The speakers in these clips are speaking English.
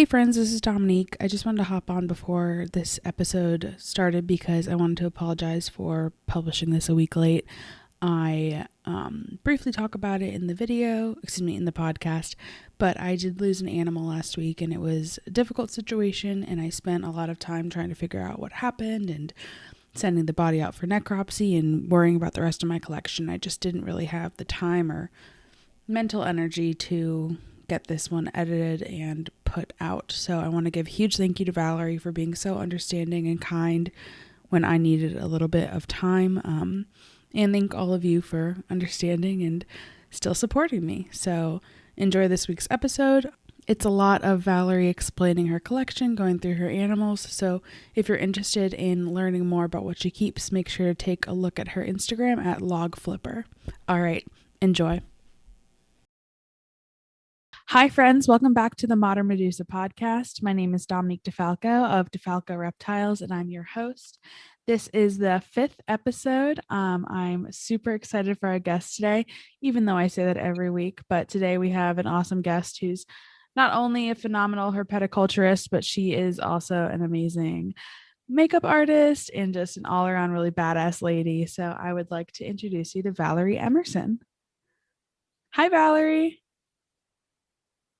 Hey friends, this is Dominique. I just wanted to hop on before this episode started because I wanted to apologize for publishing this a week late. I briefly talk about it in the in the podcast, but I did lose an animal last week and it was a difficult situation, and I spent a lot of time trying to figure out what happened and sending the body out for necropsy and worrying about the rest of my collection. I just didn't really have the time or mental energy to get this one edited and put out. So I want to give a huge thank you to Valerie for being so understanding and kind when I needed a little bit of time. And thank all of you for understanding and still supporting me. So enjoy this week's episode. It's a lot of Valerie explaining her collection, going through her animals. So if you're interested in learning more about what she keeps, make sure to take a look at her Instagram at logflipper. All right, enjoy. Hi, friends. Welcome back to the Modern Medusa podcast. My name is Dominique DeFalco of DeFalco Reptiles, and I'm your host. This is the 5th episode. I'm super excited for our guest today, even though I say that every week. But today we have an awesome guest who's not only a phenomenal herpetoculturist, but she is also an amazing makeup artist and just an all-around really badass lady. So I would like to introduce you to Valerie Emerson. Hi, Valerie.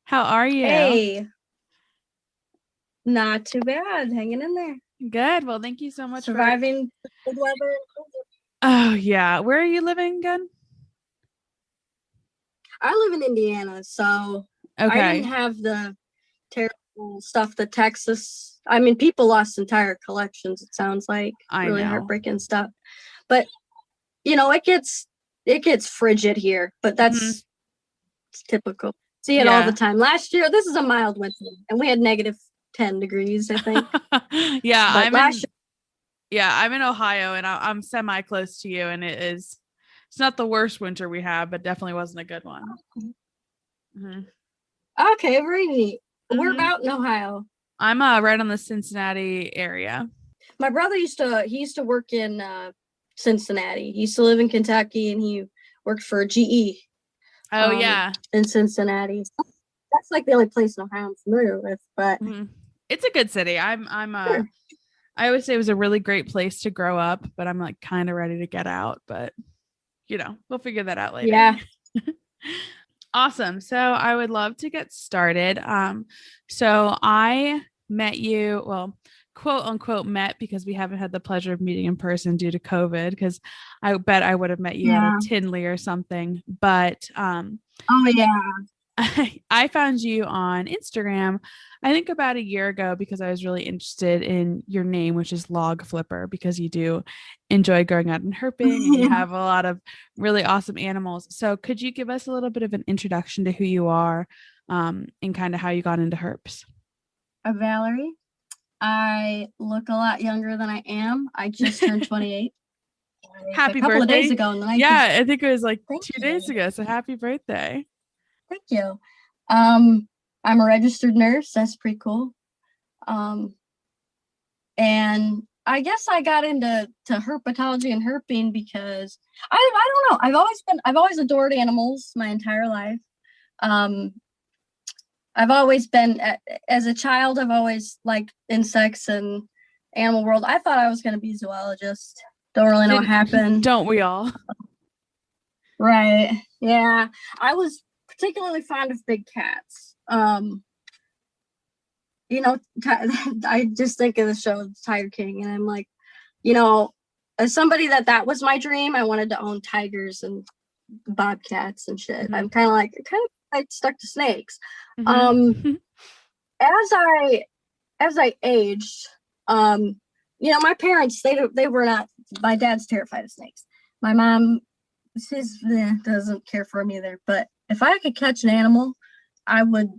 How are you? Hey, not too bad. Hanging in there. Good. Well, thank you so much surviving the cold weather. Oh, yeah. Where are you living again? I live in Indiana, so Okay. I didn't have the terrible stuff that Texas. I mean, people lost entire collections. It sounds like really heartbreaking stuff. But you know, it gets frigid here. But that's it's typical. See it all the time. Last year, this is a mild winter, and we had negative 10 degrees, I think. Yeah, I'm in Ohio, and I'm semi close to you, and it's not the worst winter we have, but definitely wasn't a good one. Okay, very neat. We're about in Ohio. I'm right on the Cincinnati area. My brother used to work in Cincinnati. He used to live in Kentucky, and he worked for GE. Oh, yeah. In Cincinnati. That's like the only place in Ohio I'm familiar with, but it's a good city. I would say it was a really great place to grow up, but I'm like kind of ready to get out, but you know, we'll figure that out later. Yeah. Awesome. So I would love to get started. So I met you, well, quote unquote met, because we haven't had the pleasure of meeting in person due to COVID, because I bet I would have met you at a Tinley or something. But oh yeah, I found you on Instagram, I think about a year ago, because I was really interested in your name, which is Log Flipper, because you do enjoy going out and herping and you have a lot of really awesome animals. So could you give us a little bit of an introduction to who you are and kind of how you got into herps? Valerie. I look a lot younger than I am. I just turned 28. Happy a couple birthday. Of days ago. Yeah, I think it was like 2 days ago. So happy birthday. Thank you. I'm a registered nurse. That's pretty cool. And I guess I got into herpetology and herping because I don't know. I've always adored animals my entire life. I've always been, as a child, I've always liked insects and animal world. I thought I was going to be a zoologist. Don't really know what happened. Don't we all? Right. Yeah. I was particularly fond of big cats. You know, I just think of the show Tiger King, and I'm like, you know, as somebody that was my dream, I wanted to own tigers and bobcats and shit. I'm kind of like stuck to snakes. As I aged, you know, my parents, they were not. My dad's terrified of snakes. My mom, doesn't care for them either. But if I could catch an animal, I would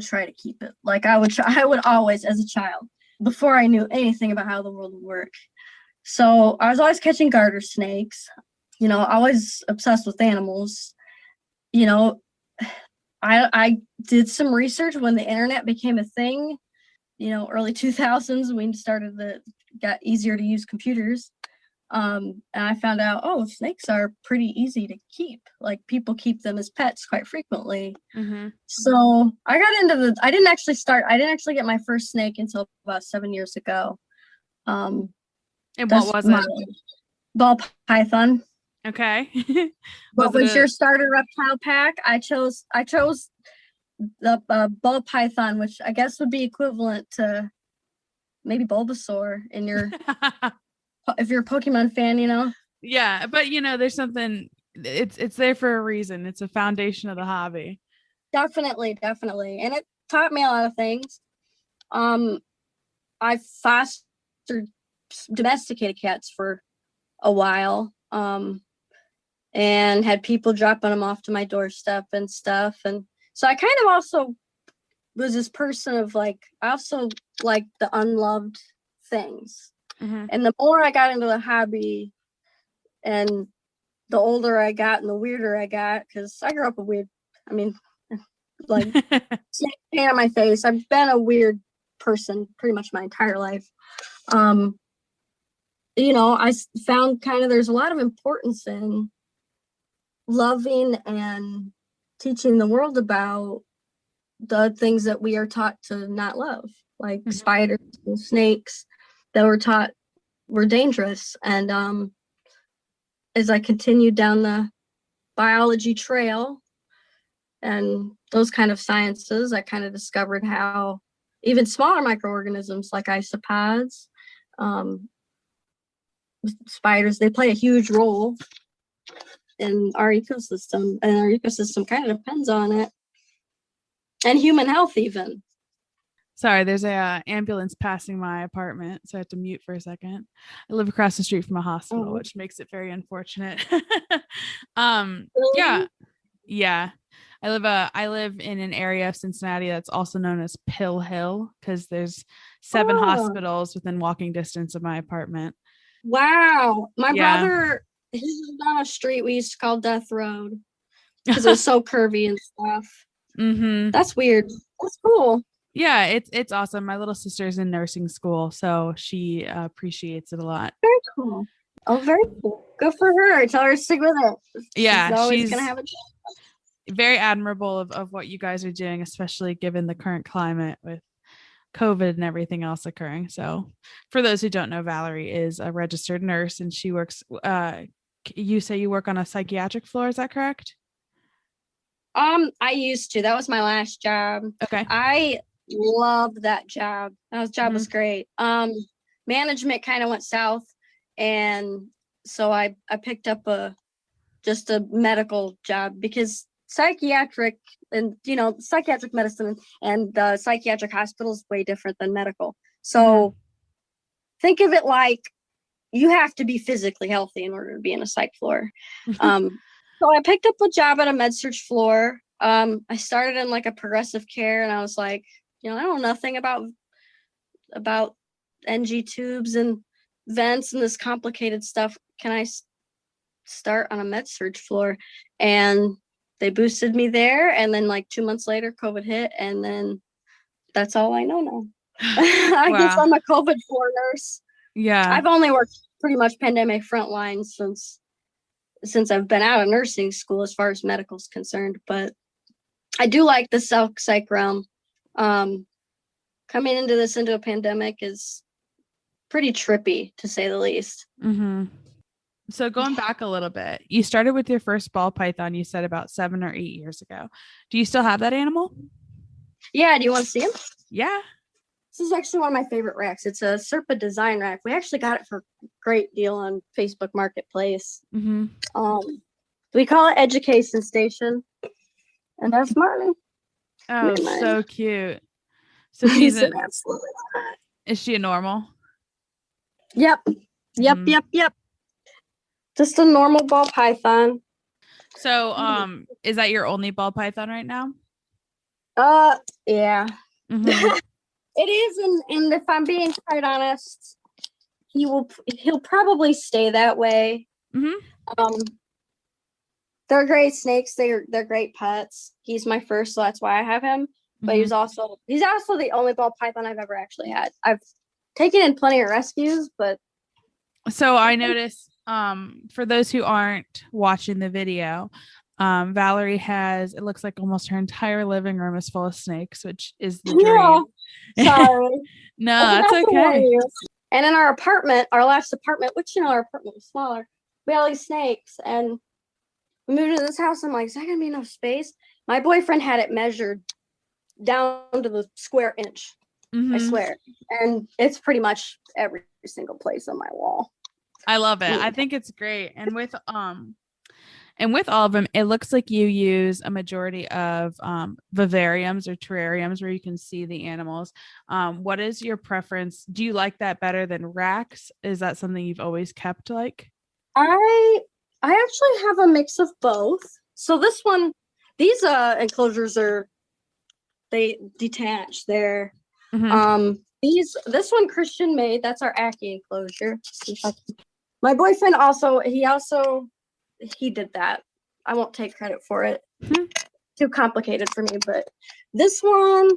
try to keep it. Like I would always, as a child, before I knew anything about how the world would work. So I was always catching garter snakes. You know, always obsessed with animals. You know, I did some research when the internet became a thing. You know, early 2000s, we got easier to use computers. And I found out, oh, snakes are pretty easy to keep. Like people keep them as pets quite frequently. Mm-hmm. So I got into I didn't actually get my first snake until about 7 years ago. And what That's was my it? ball python. Okay. What Was it was a your starter reptile pack? I chose the ball python, which I guess would be equivalent to maybe Bulbasaur in your if you're a Pokemon fan, you know. Yeah, but there's something, it's there for a reason. It's a foundation of the hobby. Definitely, definitely, and it taught me a lot of things. Um, I fostered domesticated cats for a while, and had people dropping them off to my doorstep and stuff, and so I kind of also was this person of like I also like the unloved things. Mm-hmm. And the more I got into the hobby and the older I got and the weirder I got, because I grew up a weird, I mean, like snake paint on my face. I've been a weird person pretty much my entire life. I found kind of there's a lot of importance in loving and teaching the world about the things that we are taught to not love, like Mm-hmm. spiders and snakes that were taught were dangerous. And as I continued down the biology trail and those kind of sciences, I kind of discovered how even smaller microorganisms like isopods, um, spiders, they play a huge role in our ecosystem, and our ecosystem kind of depends on it, and human health even. Sorry, there's a ambulance passing my apartment, so I have to mute for a second. I live across the street from a hospital, which makes it very unfortunate. Yeah, Really? yeah. I live in an area of Cincinnati that's also known as Pill Hill because there's 7 Oh, hospitals within walking distance of my apartment. wow. My Yeah. brother, he lived on a street we used to call Death Road because it was so curvy and stuff. Mm-hmm. That's weird. That's cool. Yeah, it's awesome. My little sister's in nursing school, so she appreciates it a lot. Very cool. Oh, very cool. Good for her. Tell her to stick with it. She's Yeah, always gonna she's have a very admirable of what you guys are doing, especially given the current climate with COVID and everything else occurring. So, for those who don't know, Valerie is a registered nurse and she works. You say you work on a psychiatric floor, is that correct? I used to. That was my last job. Okay. I loved that job. That job was great. Management kind of went south, and so I picked up just a medical job because psychiatric and psychiatric medicine and the psychiatric hospital is way different than medical. So think of it like you have to be physically healthy in order to be in a psych floor. So I picked up a job at a med surg floor. I started in like a progressive care, and I was like, I know nothing about NG tubes and vents and this complicated stuff. Can I start on a med surg floor? And they boosted me there, and then like 2 months later, COVID hit, and then that's all I know now. I guess Wow. I'm a COVID floor nurse. Yeah. I've only worked pretty much pandemic frontline since I've been out of nursing school as far as medical is concerned, but I do like the psych realm. Coming into a pandemic is pretty trippy to say the least. Mm-hmm. So going back a little bit, you started with your first ball python, you said about 7 or 8 years ago. Do you still have that animal? Yeah, do you want to see him? Yeah. This is actually one of my favorite racks. It's a Serpa design rack. We actually got it for a great deal on Facebook Marketplace. Mm-hmm. We call it Education Station, and that's Marley. Oh, so cute. So He's an absolutely. Is she a normal? Yep. Just a normal ball python. So, is that your only ball python right now? Yeah. Mm-hmm. It is, and if I'm being quite honest, he'll probably stay that way. Mm-hmm. They're great snakes. They're great pets. He's my first, so that's why I have him. But he's also the only ball python I've ever actually had. I've taken in plenty of rescues, but So I noticed, for those who aren't watching the video, Valerie has, it looks like almost her entire living room is full of snakes, which is the Yeah, dream. sorry. No, I that's forgot to warn okay. you. And in our apartment, our last apartment, which our apartment was smaller, we had all these snakes. And we moved into this house. I'm like, is that gonna be enough space? My boyfriend had it measured down to the square inch. I Hmm. swear. And it's pretty much every single place on my wall. I love it. Mm. I think it's great. And with all of them, it looks like you use a majority of vivariums or terrariums where you can see the animals. What is your preference? Do you like that better than racks? Is that something you've always kept like? I I actually have a mix of both. So this one, these enclosures are they detach. They're Hmm. this one Christian made. That's our Aki enclosure. My boyfriend he did that. I won't take credit for it. Too complicated for me, but this one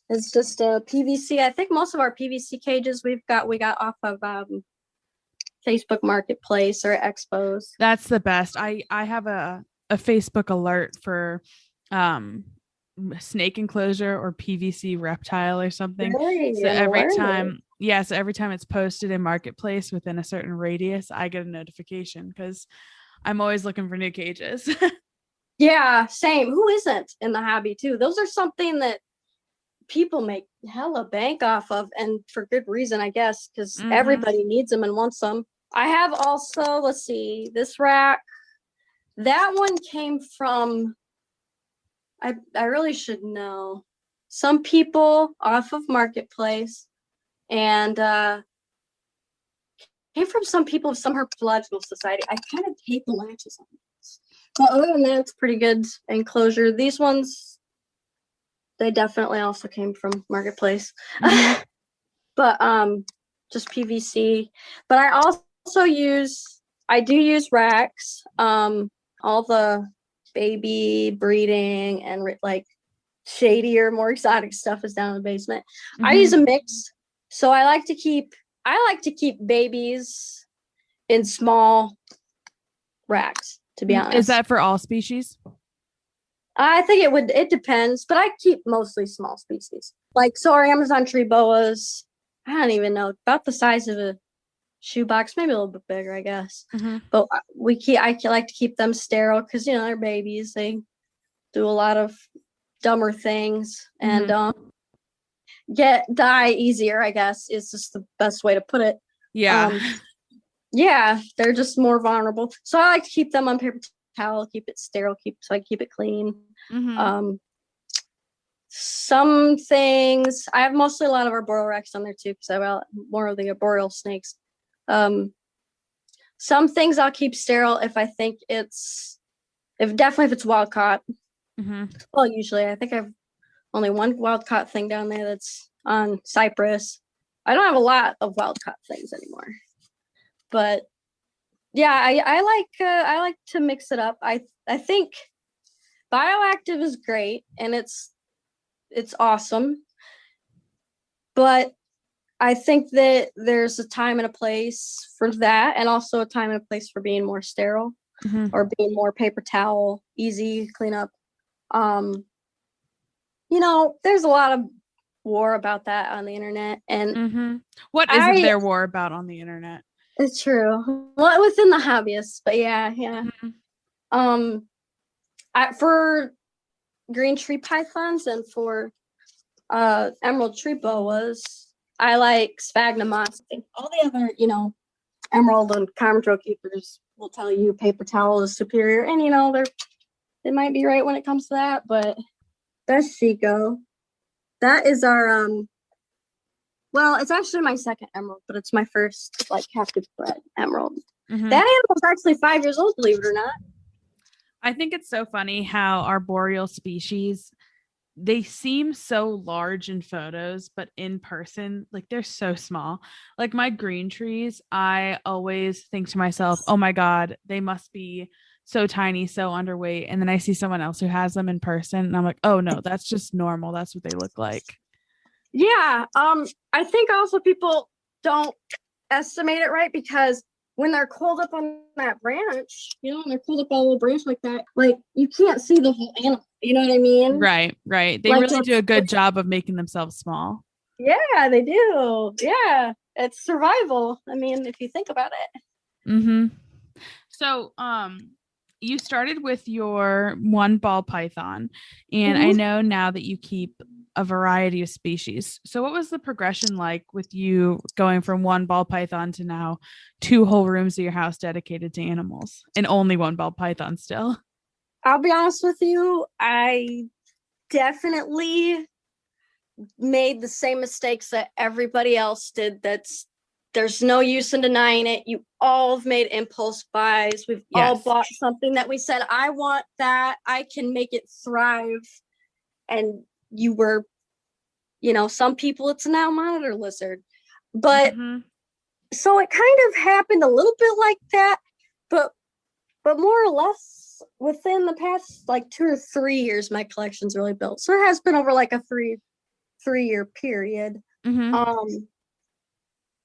is just a PVC. I think most of our PVC cages we got off of Facebook Marketplace or Expos. That's the best. I have a Facebook alert for um snake enclosure or PVC reptile or something. Really? So An every alert? time, yeah, so every time it's posted in Marketplace within a certain radius, I get a notification because I'm always looking for new cages. Yeah, same. Who isn't in the hobby too? Those are something that people make hella bank off of, and for good reason, I guess, because Hmm. everybody needs them and wants them. I have also, let's see, this rack. That one came from, I really should know. Some people off of Marketplace, and came from some people of some herpetological society. I kind of hate the latches on this. But other than that, it's pretty good enclosure. These ones, they definitely also came from Marketplace. Hmm. But just PVC. But I do use racks. All the baby breeding and like shadier, more exotic stuff is down in the basement. I use Hmm. a mix. So I like to keep babies in small racks, to be Is honest. that for all species? I think it depends, but I keep mostly small species. Like, so our Amazon tree boas, I don't even know, about the size of a shoebox, maybe a little bit bigger, I guess. Hmm. But I like to keep them sterile because, they're babies. They do a lot of dumber things and Hmm. die easier, I guess, is just the best way to put it. Yeah. Um, yeah, they're just more vulnerable. So I like to keep them on paper towel, keep it sterile, so I keep it clean. Hmm. Um, some things I have mostly a lot of arboreal racks on there too because I have more of the arboreal snakes. Um, some things I'll keep sterile if I think if it's wild caught. Hmm. Well, usually I think I've only one wild caught thing down there that's on Cypress. I don't have a lot of wild caught things anymore, but yeah, I like to mix it up. I think bioactive is great and it's awesome, but I think that there's a time and a place for that, and also a time and a place for being more sterile Hmm. or being more paper towel, easy cleanup. Um, there's a lot of war about that on the internet, and Hmm. What isn't I there war about on the internet? it's true. Well, within the hobbyists, but yeah. Hmm. Um, for green tree pythons and for emerald tree boas, I like sphagnum moss. All the other, emerald and common throat keepers will tell you paper towel is superior, and they might be right when it comes to that, but that's Chico. That is our well, it's actually my second emerald, but it's my first like captive bred emerald. Hmm. That animal's actually 5 years old, believe it or not. I think it's so funny how arboreal species, they seem so large in photos, but in person, like they're so small. Like my green trees, I always think to myself, oh my God, they must be so tiny, so underweight. And then I see someone else who has them in person, and I'm like, oh no, that's just normal. That's what they look like. Yeah. I think also people don't estimate it right because when they're coiled up on that branch, and they're coiled up on a little branch like that, like you can't see the whole animal. You know what I mean? Right, right. They Like really do a good job of making themselves small. yeah, they do. Yeah, it's survival. I mean, if you think about it. Mm-hmm. So, you started with your one ball python, and I Mhm. know now that you keep a variety of species. So, what was the progression like with you going from one ball python to now two whole rooms of your house dedicated to animals and only one ball python still? I'll be honest with you, I definitely made the same mistakes that everybody else did. There's no use in denying it. You all have made impulse buys. We've all Yes. bought something that we said, I want that. I can make it thrive. And you were, some people it's an owl monitor lizard. But Mm-hmm. so it kind of happened a little bit like that, but more or less within the past like 2 or 3 years, my collection's really built. So it has been over like a three-year period. Mm-hmm. Um,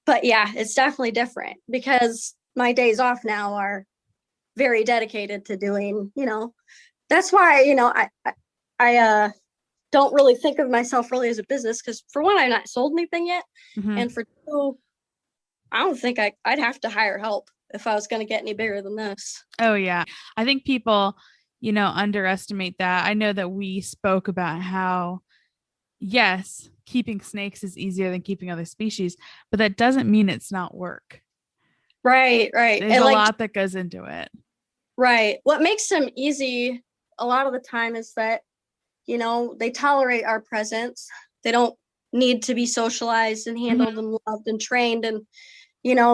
but yeah, it's definitely different because my days off now are very dedicated to doing, that's why, I don't really think of myself really as a business because for one, I've not sold anything yet. Mm-hmm. And for two, I don't think I'd have to hire help if I was going to get any bigger than this. Oh, yeah. I think people, underestimate that. I know that we spoke about how, yes, keeping snakes is easier than keeping other species, but that doesn't mean it's not work. Right, right. There's And a like, lot that goes into it. right. What makes them easy a lot of the time is that, they tolerate our presence. They don't need to be socialized and Mm-hmm. handled and loved and trained. And,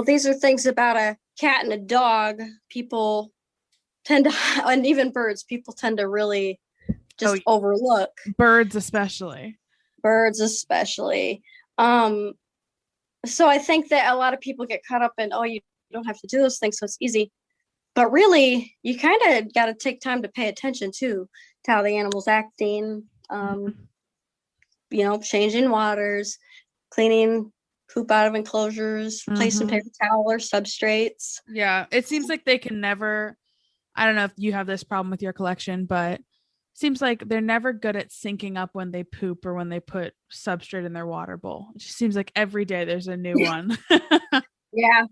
these are things about a cat and a dog. People tend to, and even birds, people tend to really Oh, just overlook. birds especially. Birds, especially. Um, so I think that a lot of people get caught up in, oh, you don't have to do those things, so it's easy. But really, you kind of got to take time to pay attention to how the animal's acting, Mm-hmm. changing waters, cleaning poop out of enclosures, placing Mm-hmm. paper towel or substrates. Yeah, it seems like they can never. I don't know if you have this problem with your collection, but it seems like they're never good at syncing up when they poop or when they put substrate in their water bowl. It just seems like every day there's a new one. Yeah,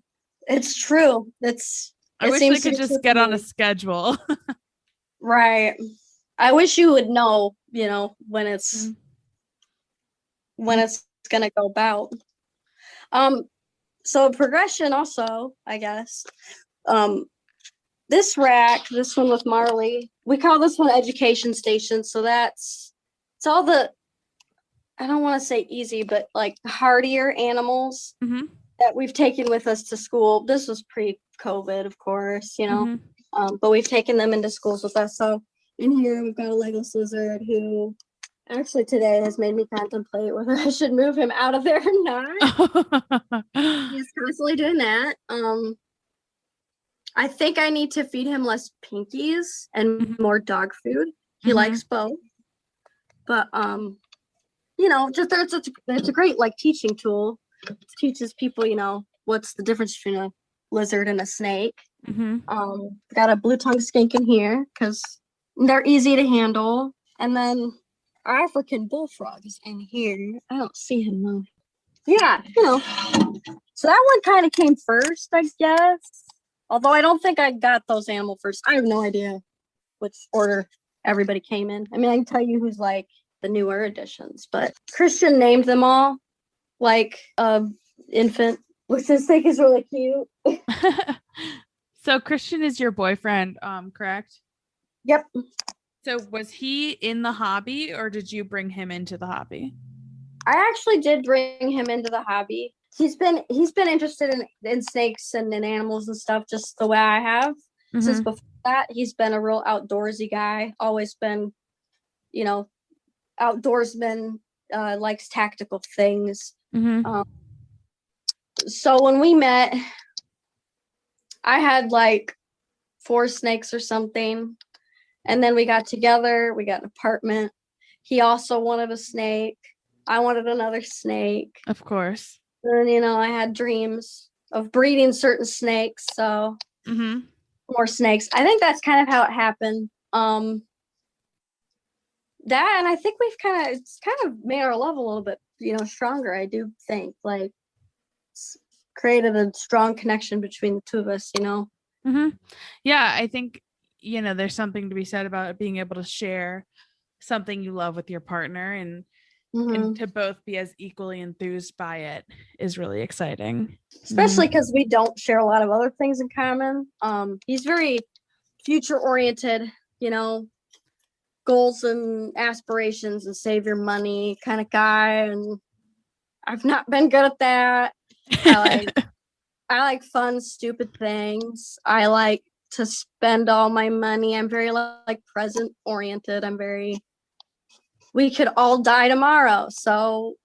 it's true. I It wish they seems to could be true just for get on a me. schedule. Right. I wish you would know, when Mm-hmm. it's gonna go about. Um, so progression also, I guess. Um, this rack, this one with Marley, we call this one education station. So it's all the, I don't want to say easy, but like hardier animals Mm-hmm. that we've taken with us to school. This was pre-COVID, of course, Mm-hmm. but we've taken them into schools with us. So in here, we've got a Legolas lizard who actually today has made me contemplate whether I should move him out of there or not. He's constantly doing that. I think I need to feed him less pinkies and Mm-hmm. more dog food. He Mm-hmm. likes both, but just it's a great like teaching tool. It teaches people, what's the difference between a lizard and a snake. Mm-hmm. Got a blue tongue skink in here because they're easy to handle, and then our African bullfrog is in here. I don't see him though. Yeah, So that one kind of came first, I guess. Although I don't think I got those animal first. I have no idea which order everybody came in. I mean, I can tell you who's like the newer editions, but Christian named them all like infant, which I think is really cute. So Christian is your boyfriend, correct? Yep. So was he in the hobby or did you bring him into the hobby? I actually did bring him into the hobby. He's been interested in snakes and in animals and stuff just the way I have since Mm-hmm. before that. He's been a real outdoorsy guy, always been, you know, outdoorsman, likes tactical things. Mm-hmm. Um, so when we met, I had like 4 snakes or something. And then we got together, we got an apartment. He also wanted a snake. I wanted another snake. Of course. And, I had dreams. of breeding certain snakes. So Mm-hmm. more snakes. I think that's kind of how it happened. That, and I think it's kind of made our love a little bit, stronger. I do think, like, it's created a strong connection between the two of us. Mm-hmm. Yeah, I think, there's something to be said about being able to share something you love with your partner, and Mm-hmm. to both be as equally enthused by it is really exciting. Especially because we don't share a lot of other things in common. He's very future oriented, you know, goals and aspirations and save your money kind of guy, and I've not been good at that. I like I like fun, stupid things. I like to spend all my money. I'm very like present oriented. We could all die tomorrow. So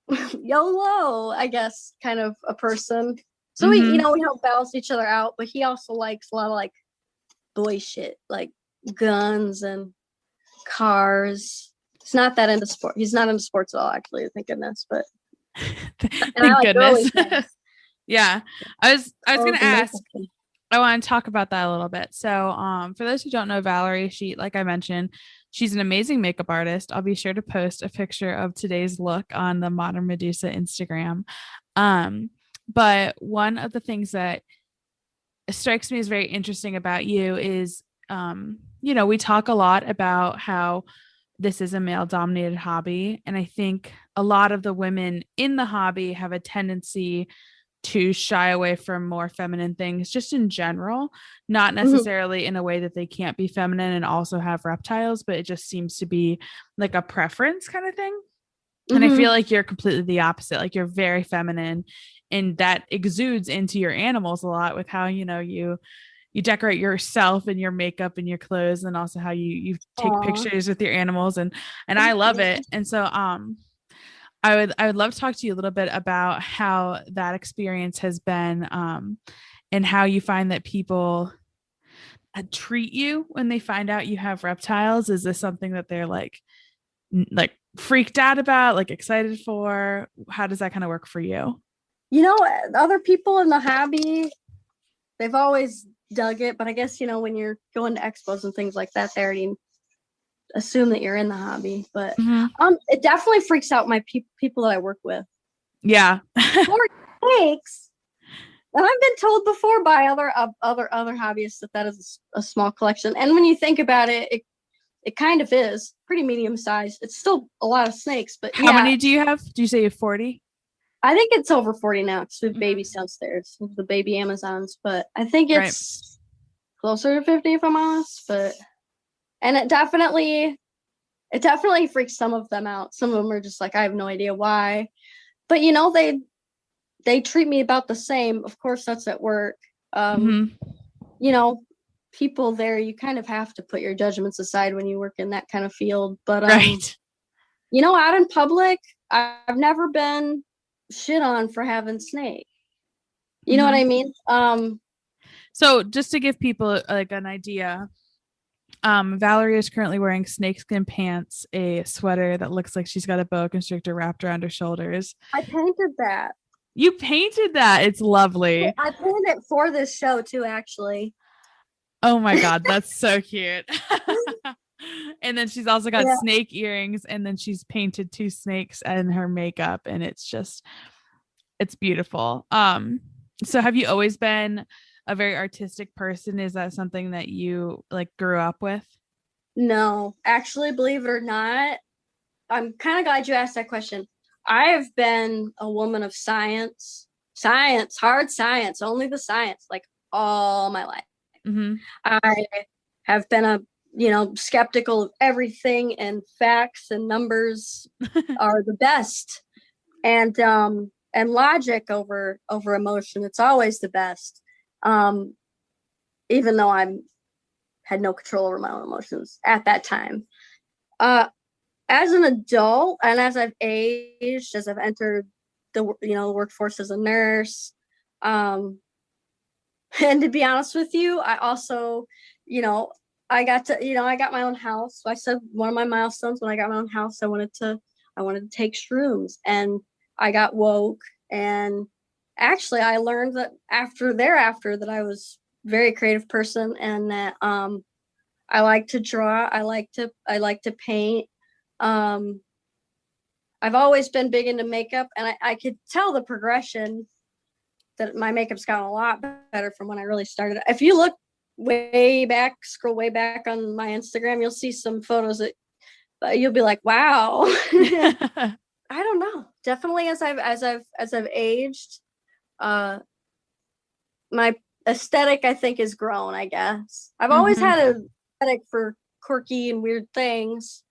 YOLO, I guess, kind of a person. So Mm-hmm. we help balance each other out, but he also likes a lot of like boy shit, like guns and cars. He's not that into sport. He's not into sports at all, actually, thank goodness. But and I Thank like girly goodness. things. Yeah. I was Clothes gonna and ask, makeup. I want to talk about that a little bit. So, for those who don't know Valerie, she, like I mentioned, she's an amazing makeup artist. I'll be sure to post a picture of today's look on the Modern Medusa Instagram. Um, but one of the things that strikes me as very interesting about you is, we talk a lot about how this is a male dominated hobby. And I think a lot of the women in the hobby have a tendency to shy away from more feminine things just in general, not Mhm. necessarily in a way that they can't be feminine and also have reptiles, but it just seems to be like a preference kind of thing. And I feel Mhm. like you're completely the opposite. Like you're very feminine, and that exudes into your animals a lot with how, you decorate yourself and your makeup and your clothes, and also how you take Aw. pictures with your animals, and I Thank love you. it. And so I would love to talk to you a little bit about how that experience has been, and how you find that people treat you when they find out you have reptiles. Is this something that they're like freaked out about, like excited for? How does that kind of work for you? Other people in the hobby, they've always dug it, but I guess, when you're going to expos and things like that, they already assume that you're in the hobby. But Mm-hmm. it definitely freaks out my people that I work with. Yeah. More snakes. And I've been told before by other hobbyists that is a small collection. And when you think about it, it kind of is pretty medium sized. It's still a lot of snakes, but How yeah, many do you have? Do you say you have 40? I think it's over 40 now because we have Mm-hmm. babies downstairs, the baby Amazons. But I think Right. it's closer to 50 if I'm honest. But and it definitely freaks some of them out. Some of them are just like, I have no idea why. But they treat me about the same. Of course, that's at work. Um, Mm-hmm. you know, people there, you kind of have to put your judgments aside when you work in that kind of field. But Right. out in public, I've never been shit on for having snake. You know what Mm-hmm. I mean? So just to give people like an idea, Valerie is currently wearing snakeskin pants, a sweater that looks like she's got a boa constrictor wrapped around her shoulders. I painted that. You painted that. It's lovely. I painted it for this show too, actually. Oh my God, that's so cute. And then she's also got Yeah. snake earrings, and then she's painted two snakes in her makeup, and it's beautiful. So have you always been a very artistic person? Is that something that you like grew up with? No, actually, believe it or not, I'm kind of glad you asked that question. I have been a woman of science, hard science, only the science, like all my life. Mm-hmm. I have been skeptical of everything, and facts and numbers are the best. And logic over emotion, it's always the best. Um, even though I'm had no control over my own emotions at that time. Uh, as an adult and as I've aged, as I've entered the workforce as a nurse, um, and to be honest with you, I also, you know, I got my own house. So I said one of my milestones when I got my own house, I wanted to take shrooms, and I got woke, and actually I learned that thereafter that I was a very creative person, and that I like to draw, I like to paint. Um I've always been big into makeup, and I could tell the progression that my makeup's gotten a lot better from when I really started. If you look scroll way back on my Instagram, you'll see some photos that you'll be like, wow. I don't know. Definitely as I've aged, uh my aesthetic, I think, has grown, I guess. I've always Mm-hmm. had an aesthetic for quirky and weird things.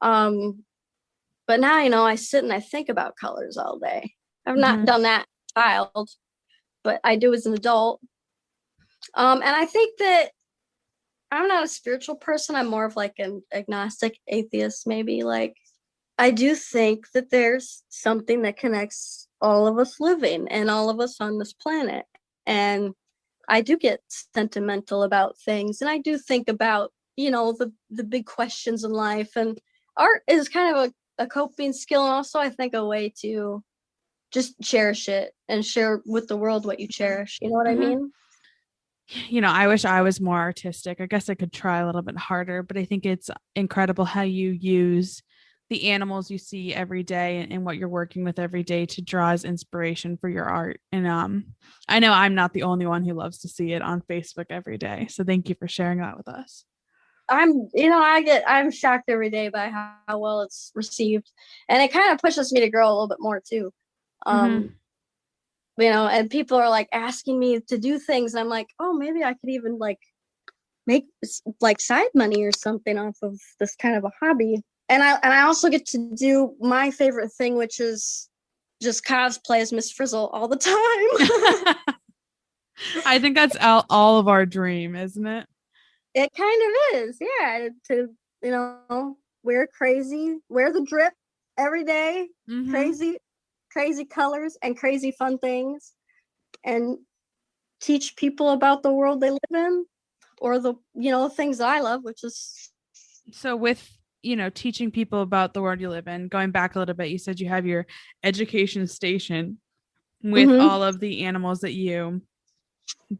Um but now, I sit and I think about colors all day. I've not Mm-hmm. done that as a child, but I do as an adult. And I think that I'm not a spiritual person. I'm more of like an agnostic atheist, maybe. Like, I do think that there's something that connects all of us living and all of us on this planet. And I do get sentimental about things. And I do think about, the big questions in life. And art is kind of a coping skill. And also, I think, a way to just cherish it and share with the world what you cherish. You know what I Mm-hmm. mean? I wish I was more artistic. I guess I could try a little bit harder, but I think it's incredible how you use the animals you see every day and what you're working with every day to draw as inspiration for your art. And I know I'm not the only one who loves to see it on Facebook every day. So thank you for sharing that with us. I'm shocked every day by how well it's received. And it kind of pushes me to grow a little bit more too. Mm-hmm. Um, and people are like asking me to do things, and I'm like, oh, maybe I could even like make like side money or something off of this kind of a hobby. And I also get to do my favorite thing, which is just cosplay as Miss Frizzle all the time. I think that's all of our dream, isn't it? It kind of is, yeah. To wear the drip every day, Mm-hmm. crazy, crazy colors and crazy fun things, and teach people about the world they live in, or the things I love, which is. So with teaching people about the world you live in, going back a little bit, you said you have your education station with Mm-hmm. all of the animals that you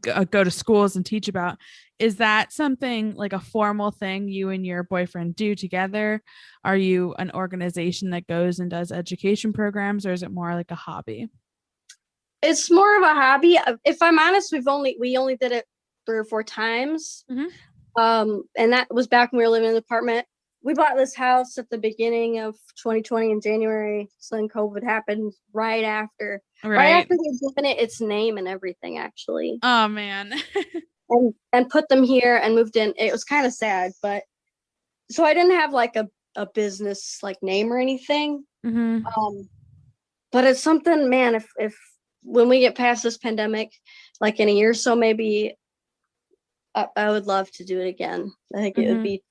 go to schools and teach about. Is that something like a formal thing you and your boyfriend do together? Are you an organization that goes and does education programs, or is it more like a hobby? It's more of a hobby. If I'm honest, we only did it 3 or 4 times. Mm-hmm. And that was back when we were living in an apartment. We bought this house at the beginning of 2020 in January. So then COVID happened right Right. after they'd given it its name and everything, actually, Oh man. and put them here and moved in. It was kind of sad, but so I didn't have like a business like name or anything. Mm-hmm. Um, but it's something, man. If when we get past this pandemic, like in a year or so, maybe I would love to do it again. I think it would Mm-hmm. be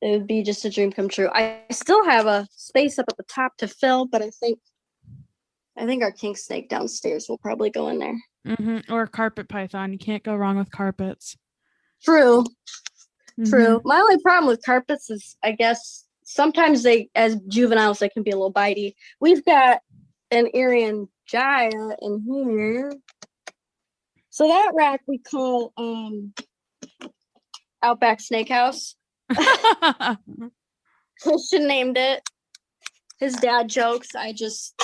it would be just a dream come true. I still have a space up at the top to fill, but I think our king snake downstairs will probably go in there. Mm-hmm. Or carpet python. You can't go wrong with carpets. True, Mm-hmm. true. My only problem with carpets is, I guess, sometimes they, as juveniles, they can be a little bitey. We've got an Irian Jaya in here. So that rack we call Outback Snakehouse. Christian named it. His dad jokes. I just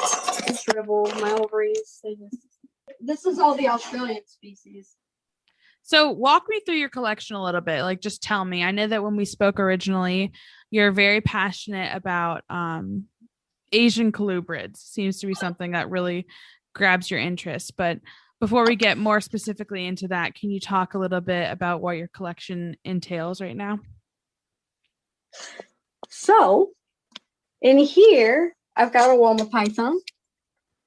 shrivel my ovaries. This is all the Australian species. So walk me through your collection a little bit. Like, just tell me. I know that when we spoke originally, you're very passionate about Asian colubrids. Seems to be something that really grabs your interest. But before we get more specifically into that, can you talk a little bit about what your collection entails right now? So in here, I've got a Walma python.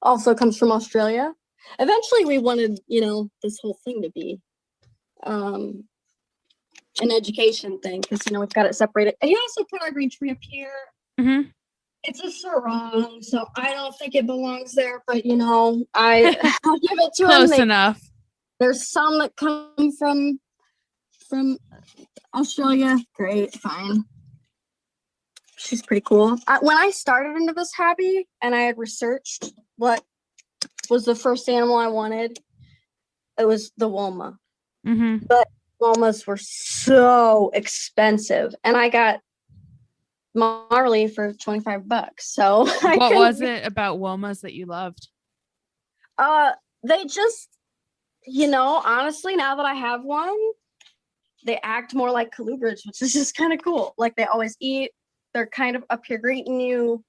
Also comes from Australia. Eventually, we wanted, this whole thing to be um, an education thing, because we've got it separated. And you also put our green tree up here. Mm-hmm. It's a sarong, so I don't think it belongs there. But I'll give it to Close him. enough. There's some that come from Australia. Great, fine. She's pretty cool. When I started into this hobby and I had researched what was the first animal I wanted. It was the Woma. Mm-hmm. But Womas were so expensive. And I got Marley for $25. So I What couldn't. was it about Womas that you loved? They just, honestly, now that I have one, they act more like colubrids, which is just kind of cool. Like they always eat. They're kind of up here greeting you.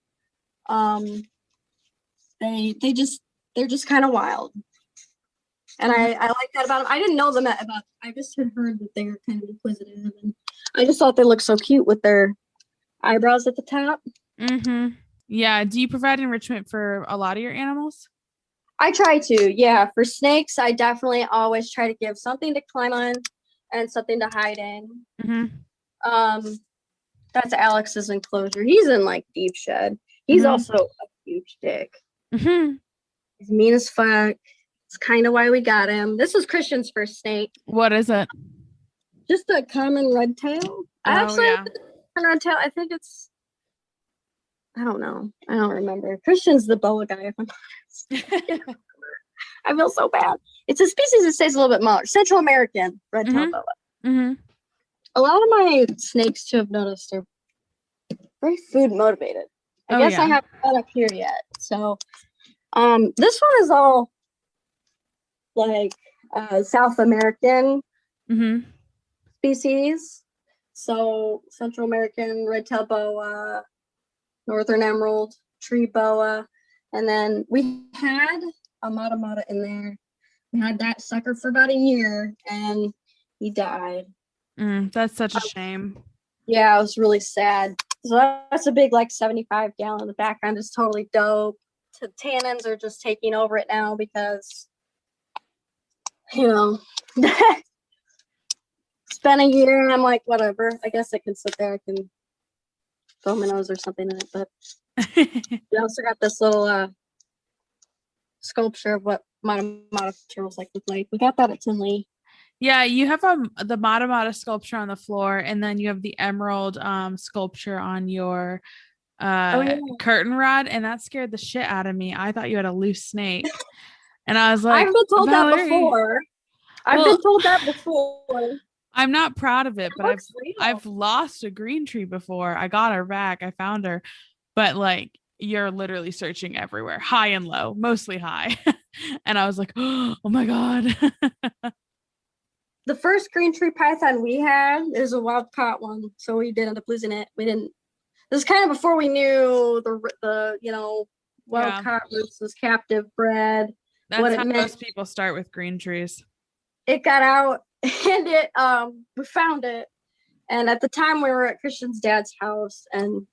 They're just kind of wild. And I like that about them. I didn't know them I just had heard that they were kind of inquisitive, and I just thought they looked so cute with their eyebrows at the top. Mm-hmm. Yeah. Do you provide enrichment for a lot of your animals? I try to, yeah. For snakes, I definitely always try to give something to climb on and something to hide in. Mm-hmm. That's Alex's enclosure. He's in like deep shed. He's Mm-hmm. also a huge dick. Mm-hmm. He's mean as fuck. It's kind of why we got him. This was Christian's first snake. What is it? Just a common red tail. I actually have a red tail. I think it's, I don't know. I don't remember. Christian's the boa guy, if I'm honest. I feel so bad. It's a species that stays a little bit smaller. Central American red tail boa. Mm-hmm. A lot of my snakes, too, have noticed, are very food motivated. I guess I haven't got up here yet. So, this one is all like South American species. So Central American red tail boa, northern emerald, tree boa, and then we had a mata mata in there. We had that sucker for about a year, and he died. That's such a shame. Yeah, it was really sad. So that's a big, like 75-gallon. The background is totally dope. The tannins are just taking over it now because, it's been a year, and I'm like, whatever. I guess I can sit there. I can throw my nose or something in it. But we also got this little sculpture of what Mata turtles like look like. We got that at Tinley. Yeah, you have the Mata Mata sculpture on the floor, and then you have the emerald sculpture on your curtain rod, and that scared the shit out of me. I thought you had a loose snake. And I was like, I've been told Valerie, that before. I've been told that before. I'm not proud of it, but I've lost a green tree before. I got her back. I found her. But like you're literally searching everywhere, high and low, mostly high. And I was like, oh my God. The first green tree python we had is a wild caught one. So we did end up losing it. We didn't. This is kind of before we knew the wild caught versus captive bred. That's how most people start with green trees. It got out and we found it. And at the time we were at Christian's dad's house, and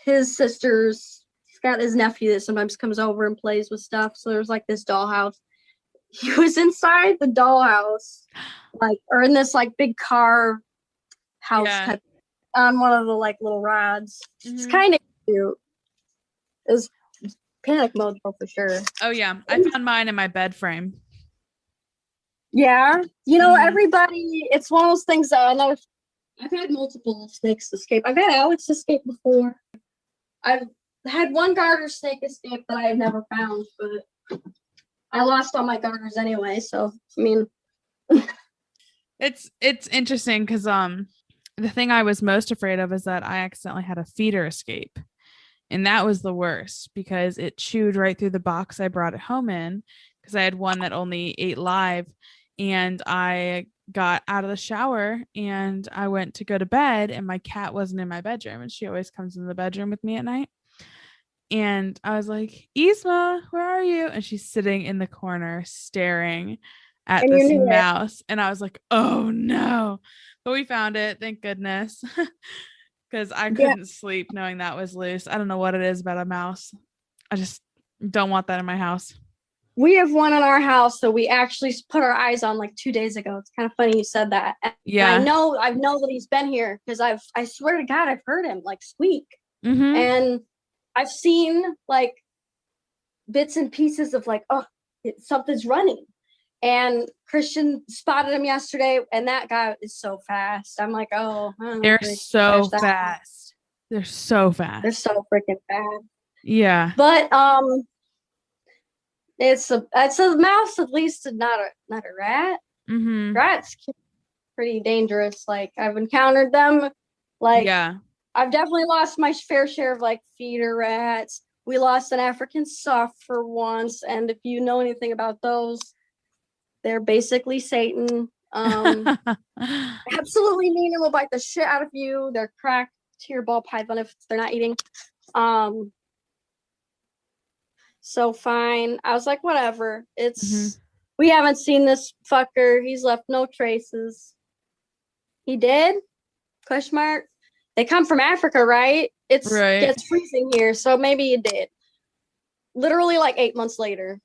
his sister's, he's got his nephew that sometimes comes over and plays with stuff. So there's like this dollhouse. He was inside the dollhouse, or in this like big car house type, on one of the like little rods. It's kind of cute. It was panic mode for sure. Oh yeah, I found mine in my bed frame. Yeah, everybody. It's one of those things that I know. I've had multiple snakes escape. I've had Alex escape before. I've had one garter snake escape that I have never found, but I lost all my garters anyway. So I mean, it's interesting because the thing I was most afraid of is that I accidentally had a feeder escape. And that was the worst because it chewed right through the box I brought it home in, because I had one that only ate live. And I got out of the shower and I went to go to bed, and my cat wasn't in my bedroom, and she always comes in the bedroom with me at night. And I was like, Isma, where are you? And she's sitting in the corner staring at this mouse. And I was like, oh no. But we found it, thank goodness. Because I couldn't sleep knowing that was loose. I don't know what it is about a mouse. I just don't want that in my house. We have one in our house that we actually put our eyes on like 2 days ago. It's kind of funny you said that. And I know that he's been here because I swear to God, I've heard him like squeak. And I've seen like bits and pieces of like, something's running. And Christian spotted him yesterday, and that guy is so fast. I'm like, they're so fast. They're so fast. They're so freaking fast. Yeah. But It's a mouse, at least, not a rat. Mm-hmm. Rats can be pretty dangerous. Like, I've encountered them. Like, Yeah. I've definitely lost my fair share of like feeder rats. We lost an African suffer once, and if you know anything about those, they're basically Satan. Absolutely mean and will bite the shit out of you. They're cracked to your ball python if they're not eating. Um, so fine. I was like, whatever. Mm-hmm. We haven't seen this fucker. He's left no traces. He did? Question mark. They come from Africa, right? It Right. gets freezing here, so maybe you did. Literally like 8 months later,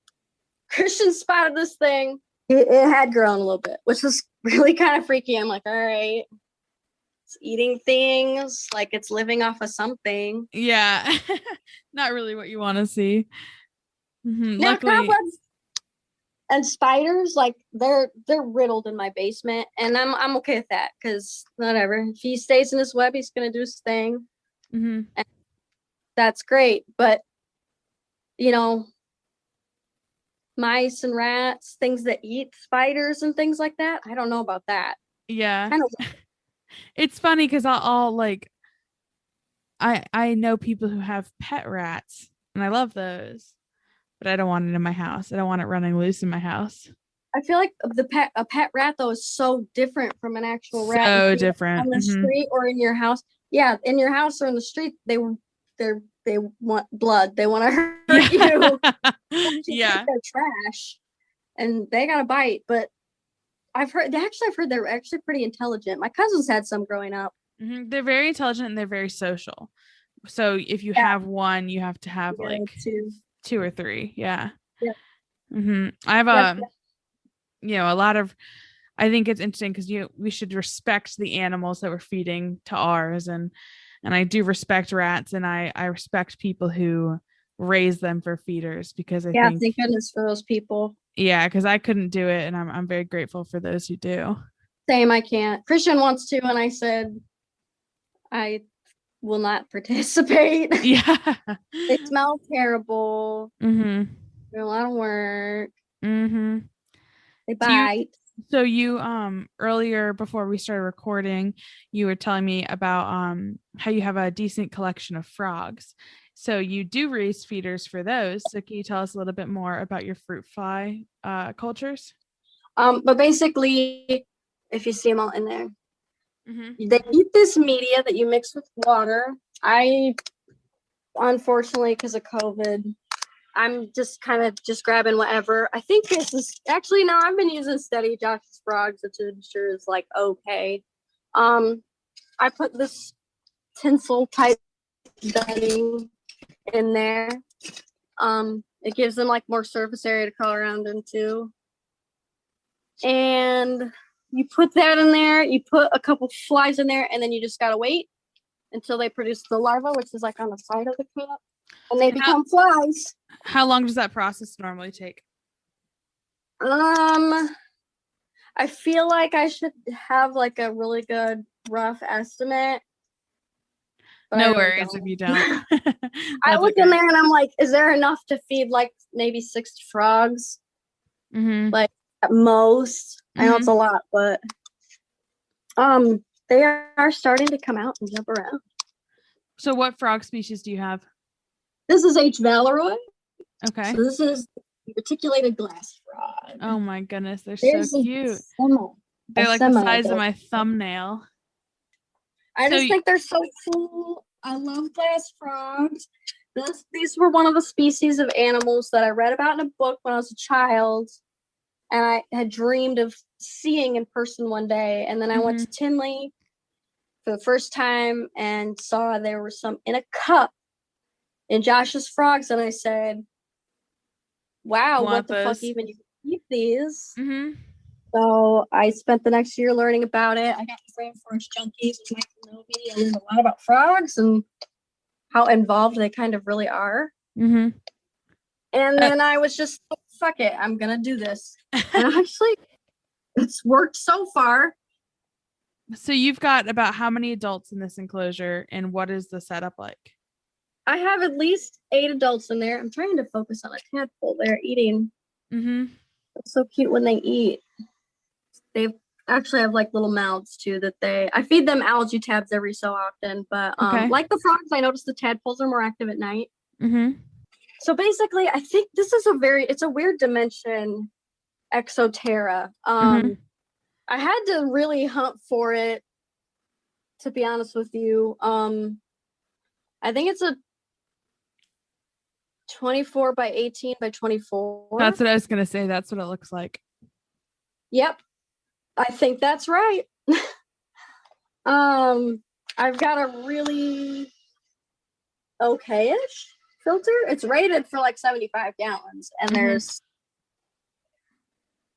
Christian spotted this thing. It had grown a little bit, which was really kind of freaky. I'm like, all right, it's eating things, like it's living off of something. Yeah. Not really what you want to see. Mm-hmm. Now, Luckily, cobwebs and spiders, like they're riddled in my basement, and I'm okay with that because whatever. If he stays in his web, he's gonna do his thing, mm-hmm. and that's great. But you know, mice and rats, things that eat spiders and things like that. I don't know about that. Yeah. Kind of. It's funny because I'll like I know people who have pet rats and I love those, but I don't want it in my house. I don't want it running loose in my house. I feel like a pet rat though is so different from an actual rat you So see different. on the Mm-hmm. street or in your house. Yeah, in your house or in the street, they want blood. They want to hurt Yeah. you. You take Yeah. their trash, and they got to bite. But I've heard they're actually pretty intelligent. My cousins had some growing up. Mm-hmm. They're very intelligent and they're very social. So if you Yeah, have one, you have to have yeah, like too. two or three. Yeah. Yeah, Mm-hmm. I have yeah, a lot of I think it's interesting because we should respect the animals that we're feeding to ours and I do respect rats and I respect people who raise them for feeders because I yeah. think Thank goodness for those people. yeah, because I couldn't do it and I'm very grateful for those who do. Same, I can't. Christian wants to, and I said I will not participate. Yeah. They smell terrible. Mm-hmm. They're a lot of work. Mm-hmm. They Do you bite. so you earlier before we started recording, you were telling me about how you have a decent collection of frogs. So you do raise feeders for those. So can you tell us a little bit more about your fruit fly cultures? But basically, if you see them all in there, Mm-hmm. they eat this media that you mix with water. I, unfortunately, because of COVID, I'm just kind of just grabbing whatever. I think this is actually no. I've been using Steady Josh's frogs, which I'm sure is like okay. I put this tinsel type bedding in there. It gives them like more surface area to crawl around into. And you put that in there, you put a couple flies in there, and then you just gotta wait until they produce the larva, which is like on the side of the cup, and they become flies. How long does that process normally take? I feel like I should have like a really good rough estimate. But No I really worries if don't. you don't. I That's look in okay. there and I'm like, is there enough to feed like maybe 6 frogs? Mm-hmm. Like at most. I know it's a Mm-hmm. lot, but they are starting to come out and jump around. So what frog species do you have? This is H. Valerie. Okay. So this is the reticulated glass frog. Oh my goodness, they're so There's a cute. semi, They're like the size of semi-adult. my thumbnail. I So just think they're so cool. I love glass frogs. These were one of the species of animals that I read about in a book when I was a child, and I had dreamed of seeing in person one day. And then I went to Tinley for the first time and saw there were some in a cup in Josh's frogs, and I said, wow, what the fuck even you eat these? Mm-hmm. So I spent the next year learning about it. I got Rainforest Junkies with Michael Novi. I learned a lot about frogs and how involved they kind of really are. Mm-hmm. And then I was just like, fuck it, I'm gonna do this. And actually, it's worked so far. So you've got about how many adults in this enclosure and what is the setup like? I have at least 8 adults in there. I'm trying to focus on a tadpole. They're eating. It's so cute when they eat. They actually have like little mouths too I feed them algae tabs every so often, but Okay. like the frogs, I noticed the tadpoles are more active at night. So basically, I think this is it's a weird dimension, Exoterra. I had to really hunt for it, to be honest with you. I think it's a 24 by 18 by 24. That's what I was gonna say. That's what it looks like. Yep, I think that's right. I've got a really okay-ish filter. It's rated for like 75 gallons, and there's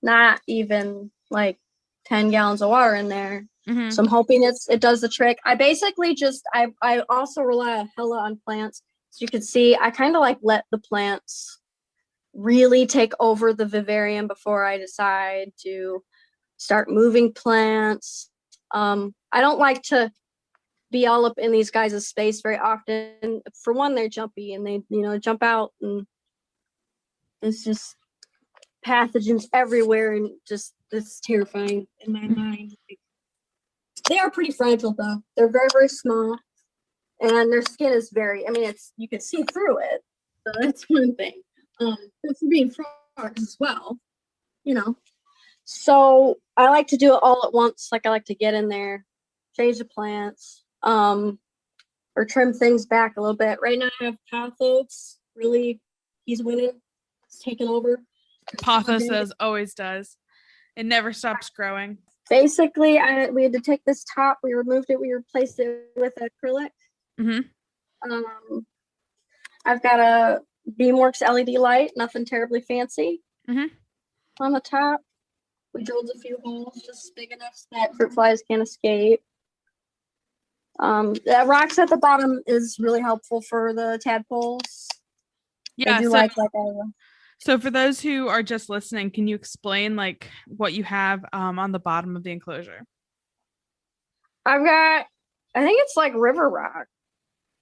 not even like 10 gallons of water in there. So I'm hoping it does the trick. I basically I also rely hella on plants. So you can see I kind of like let the plants really take over the vivarium before I decide to start moving plants. I don't like to be all up in these guys' space very often. For one, they're jumpy and they, jump out, and it's just pathogens everywhere, and just it's terrifying in my mind. They are pretty fragile though. They're very, very small, and their skin is you can see through it. So that's one thing. For being frogs as well, So I like to do it all at once. Like I like to get in there, change the plants, or trim things back a little bit. Right now I have Pothos. Really, he's winning. It's taking over. Pothos always does. It never stops growing. Basically, we had to take this top. We removed it. We replaced it with acrylic. I've got a Beamworks LED light. Nothing terribly fancy. On the top, we drilled a few holes just big enough so that fruit flies can't escape. The rocks at the bottom is really helpful for the tadpoles. Yeah. So for those who are just listening, can you explain like what you have on the bottom of the enclosure? I think it's like river rock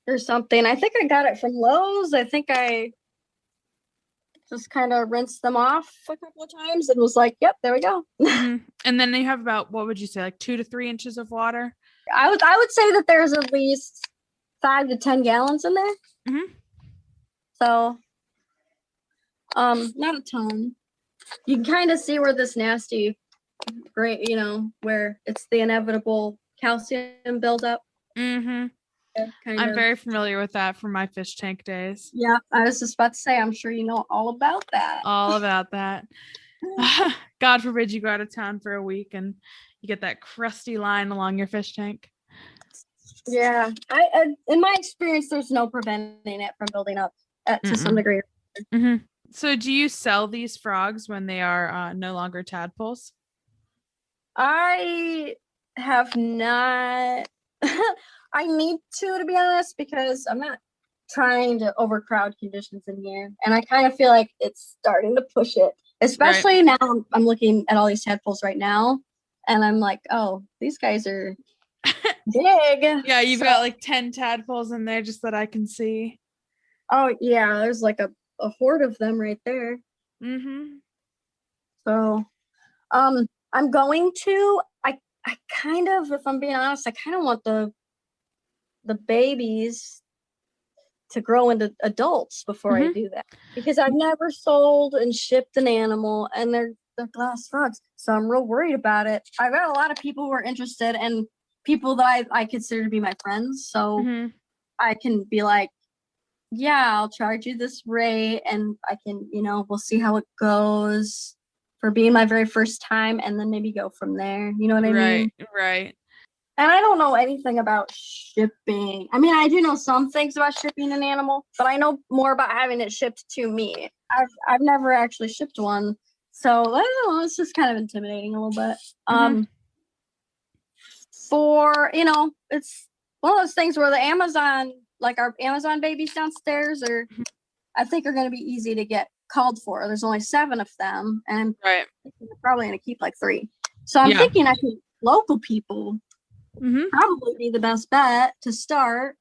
or something. I think I got it from Lowe's. I think I just kind of rinsed them off a couple of times and was like, yep, there we go. And then you have about, what would you say, like 2 to 3 inches of water? I would say that there's at least 5 to 10 gallons in there. So, not a ton. You can kind of see where this nasty, great, where it's the inevitable calcium buildup. I'm very familiar with that from my fish tank days. Yeah, I was just about to say, I'm sure you know all about that. All about that. God forbid you go out of town for a week and you get that crusty line along your fish tank. Yeah, in my experience, there's no preventing it from building up to some degree. So do you sell these frogs when they are no longer tadpoles? I have not. I need to be honest, because I'm not trying to overcrowd conditions in here, and I kind of feel like it's starting to push it. Especially now, I'm looking at all these tadpoles right now, and I'm like, oh, these guys are big. Yeah, you've got like 10 tadpoles in there just that I can see. Oh yeah, there's like a horde of them right there. So, I'm going to. I kind of, if I'm being honest, I kind of want the babies to grow into adults before I do that, because I've never sold and shipped an animal, and they're glass frogs, so I'm real worried about it. I've got a lot of people who are interested, and people that I consider to be my friends, so I can be like, yeah, I'll charge you this rate, and I can, we'll see how it goes for being my very first time, and then maybe go from there. You know what I mean? Right. And I don't know anything about shipping. I mean, I do know some things about shipping an animal, but I know more about having it shipped to me. I've never actually shipped one, so I don't know. It's just kind of intimidating a little bit. It's one of those things where the Amazon, like our Amazon babies downstairs, I think are going to be easy to get called for. There's only 7 of them, and I'm probably going to keep like 3. So I'm thinking I can local people probably be the best bet to start.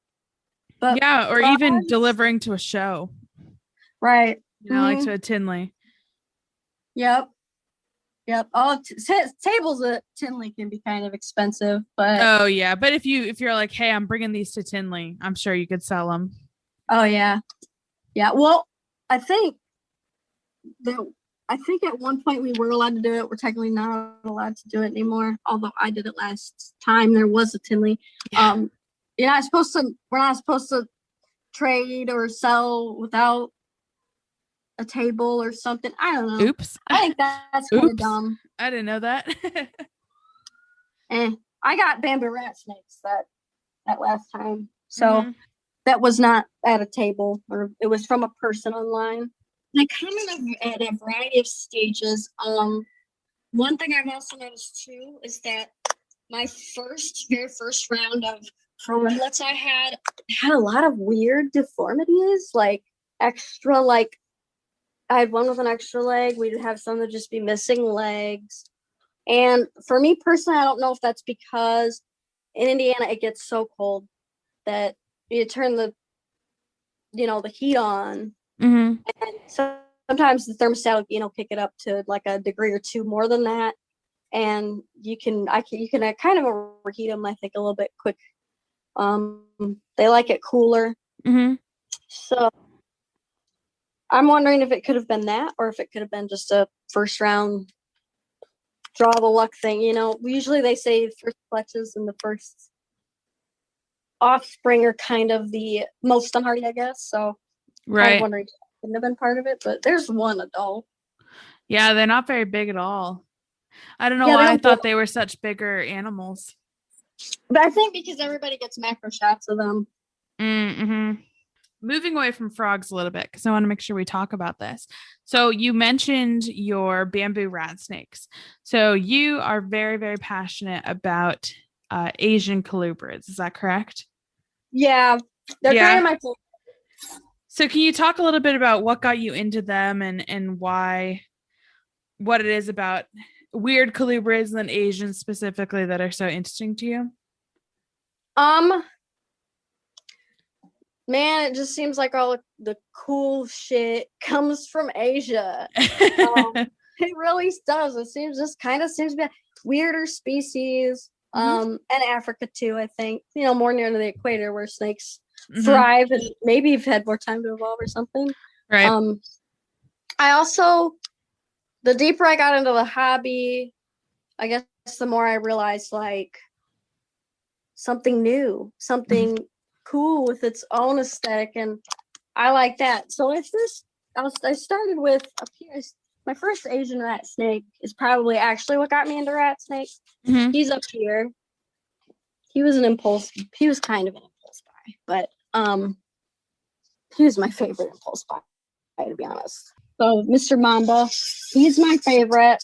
But Yeah, or even frogs, delivering to a show, right. like to a Tinley. Yep. Yep. All tables at Tinley can be kind of expensive, but Oh yeah, but if you're like, hey, I'm bringing these to Tinley, I'm sure you could sell them. oh yeah. Yeah. Well, I think that I think at one point we were allowed to do it. We're technically not allowed to do it anymore. Although I did it last time there was a Tinley. Yeah. You're not supposed to. We're not supposed to trade or sell without a table or something. I don't know. Oops. I think that's kind of Oops. dumb. I didn't know that. I got bamboo rat snakes that last time, so Mm-hmm. that was not at a table, or it was from a person online. They come in at a variety of stages. One thing I've also noticed too is that my very first round of frontlets I had a lot of weird deformities, like extra, like I had one with an extra leg. We'd have some that just be missing legs. And for me personally, I don't know if that's because in Indiana it gets so cold that you turn the heat on, Mm-hmm. and sometimes the thermostat will pick it up to like a degree or two more than that, and you can kind of overheat them, I think, a little bit quick. They like it cooler. Mm-hmm. So I'm wondering if it could have been that, or if it could have been just a first round draw the luck thing. Usually they say first clutches and the first offspring are kind of the most unhardy, I guess. So kind of Right. wondering if it couldn't have been part of it, but there's one adult. Yeah, they're not very big at all. I don't know Yeah, they why I don't grow, thought they were such bigger animals. but I think because everybody gets macro shots of them. Mm-hmm. Moving away from frogs a little bit, because I want to make sure we talk about this. So you mentioned your bamboo rat snakes. So you are very, very passionate about Asian colubrids. Is that correct? Yeah, they're kind Yeah. of my favorite. So can you talk a little bit about what got you into them and why, what it is about weird colubrids and Asians specifically that are so interesting to you? Um, Man, it just seems like all the cool shit comes from Asia. It really does. It seems to be weirder species. Mm-hmm. And Africa too, I think. More near to the equator where snakes Mm-hmm. thrive and maybe have had more time to evolve or something. Right. I also, the deeper I got into the hobby, I guess the more I realized like something new, something cool with its own aesthetic, and I like that. So I started with my first Asian rat snake is probably actually what got me into rat snakes. Mm-hmm. He's up here. He was kind of an impulse buy, but he was my favorite impulse buy, to be honest. So Mr. Mamba, he's my favorite.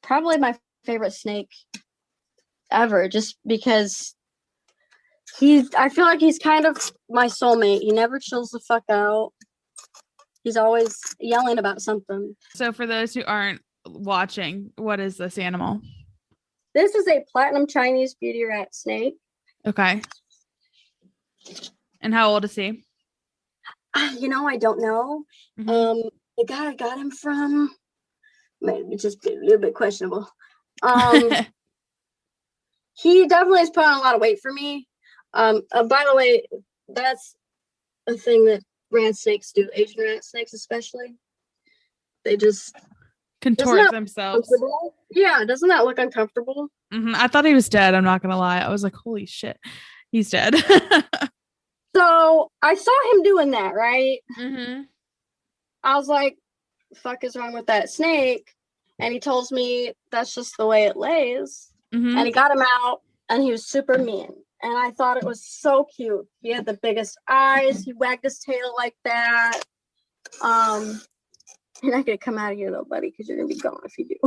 Probably my favorite snake ever, just because I feel like he's kind of my soulmate. He never chills the fuck out. He's always yelling about something. So for those who aren't watching, what is this animal? This is a platinum Chinese beauty rat snake. Okay. And how old is he? I don't know. Mm-hmm. The guy I got him from, maybe just a little bit questionable. He definitely has put on a lot of weight for me. By the way, that's a thing that rat snakes do. Asian rat snakes, especially, they just Contort themselves. Yeah, doesn't that look uncomfortable? Mm-hmm. I thought he was dead. I'm not gonna lie. I was like, holy shit, he's dead. So I saw him doing that, right? Mm-hmm. I was like, "The fuck is wrong with that snake?" And he tells me that's just the way it lays. Mm-hmm. And he got him out, and he was super mean. And I thought it was so cute. He had the biggest eyes. He wagged his tail like that. You're not gonna come out of here though, buddy, because you're gonna be gone if you do.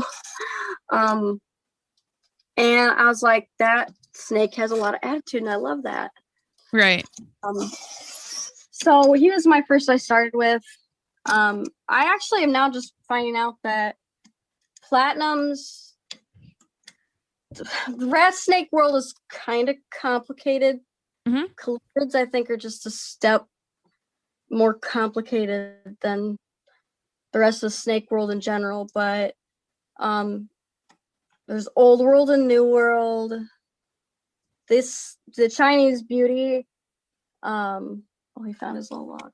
And I was like, that snake has a lot of attitude, and I love that. Right. So he was my first I started with. I actually am now just finding out that platinums, the rat snake world is kind of complicated. Mm-hmm. Colubrids, I think, are just a step more complicated than the rest of the snake world in general, but there's old world and new world. The Chinese beauty, he found his little log.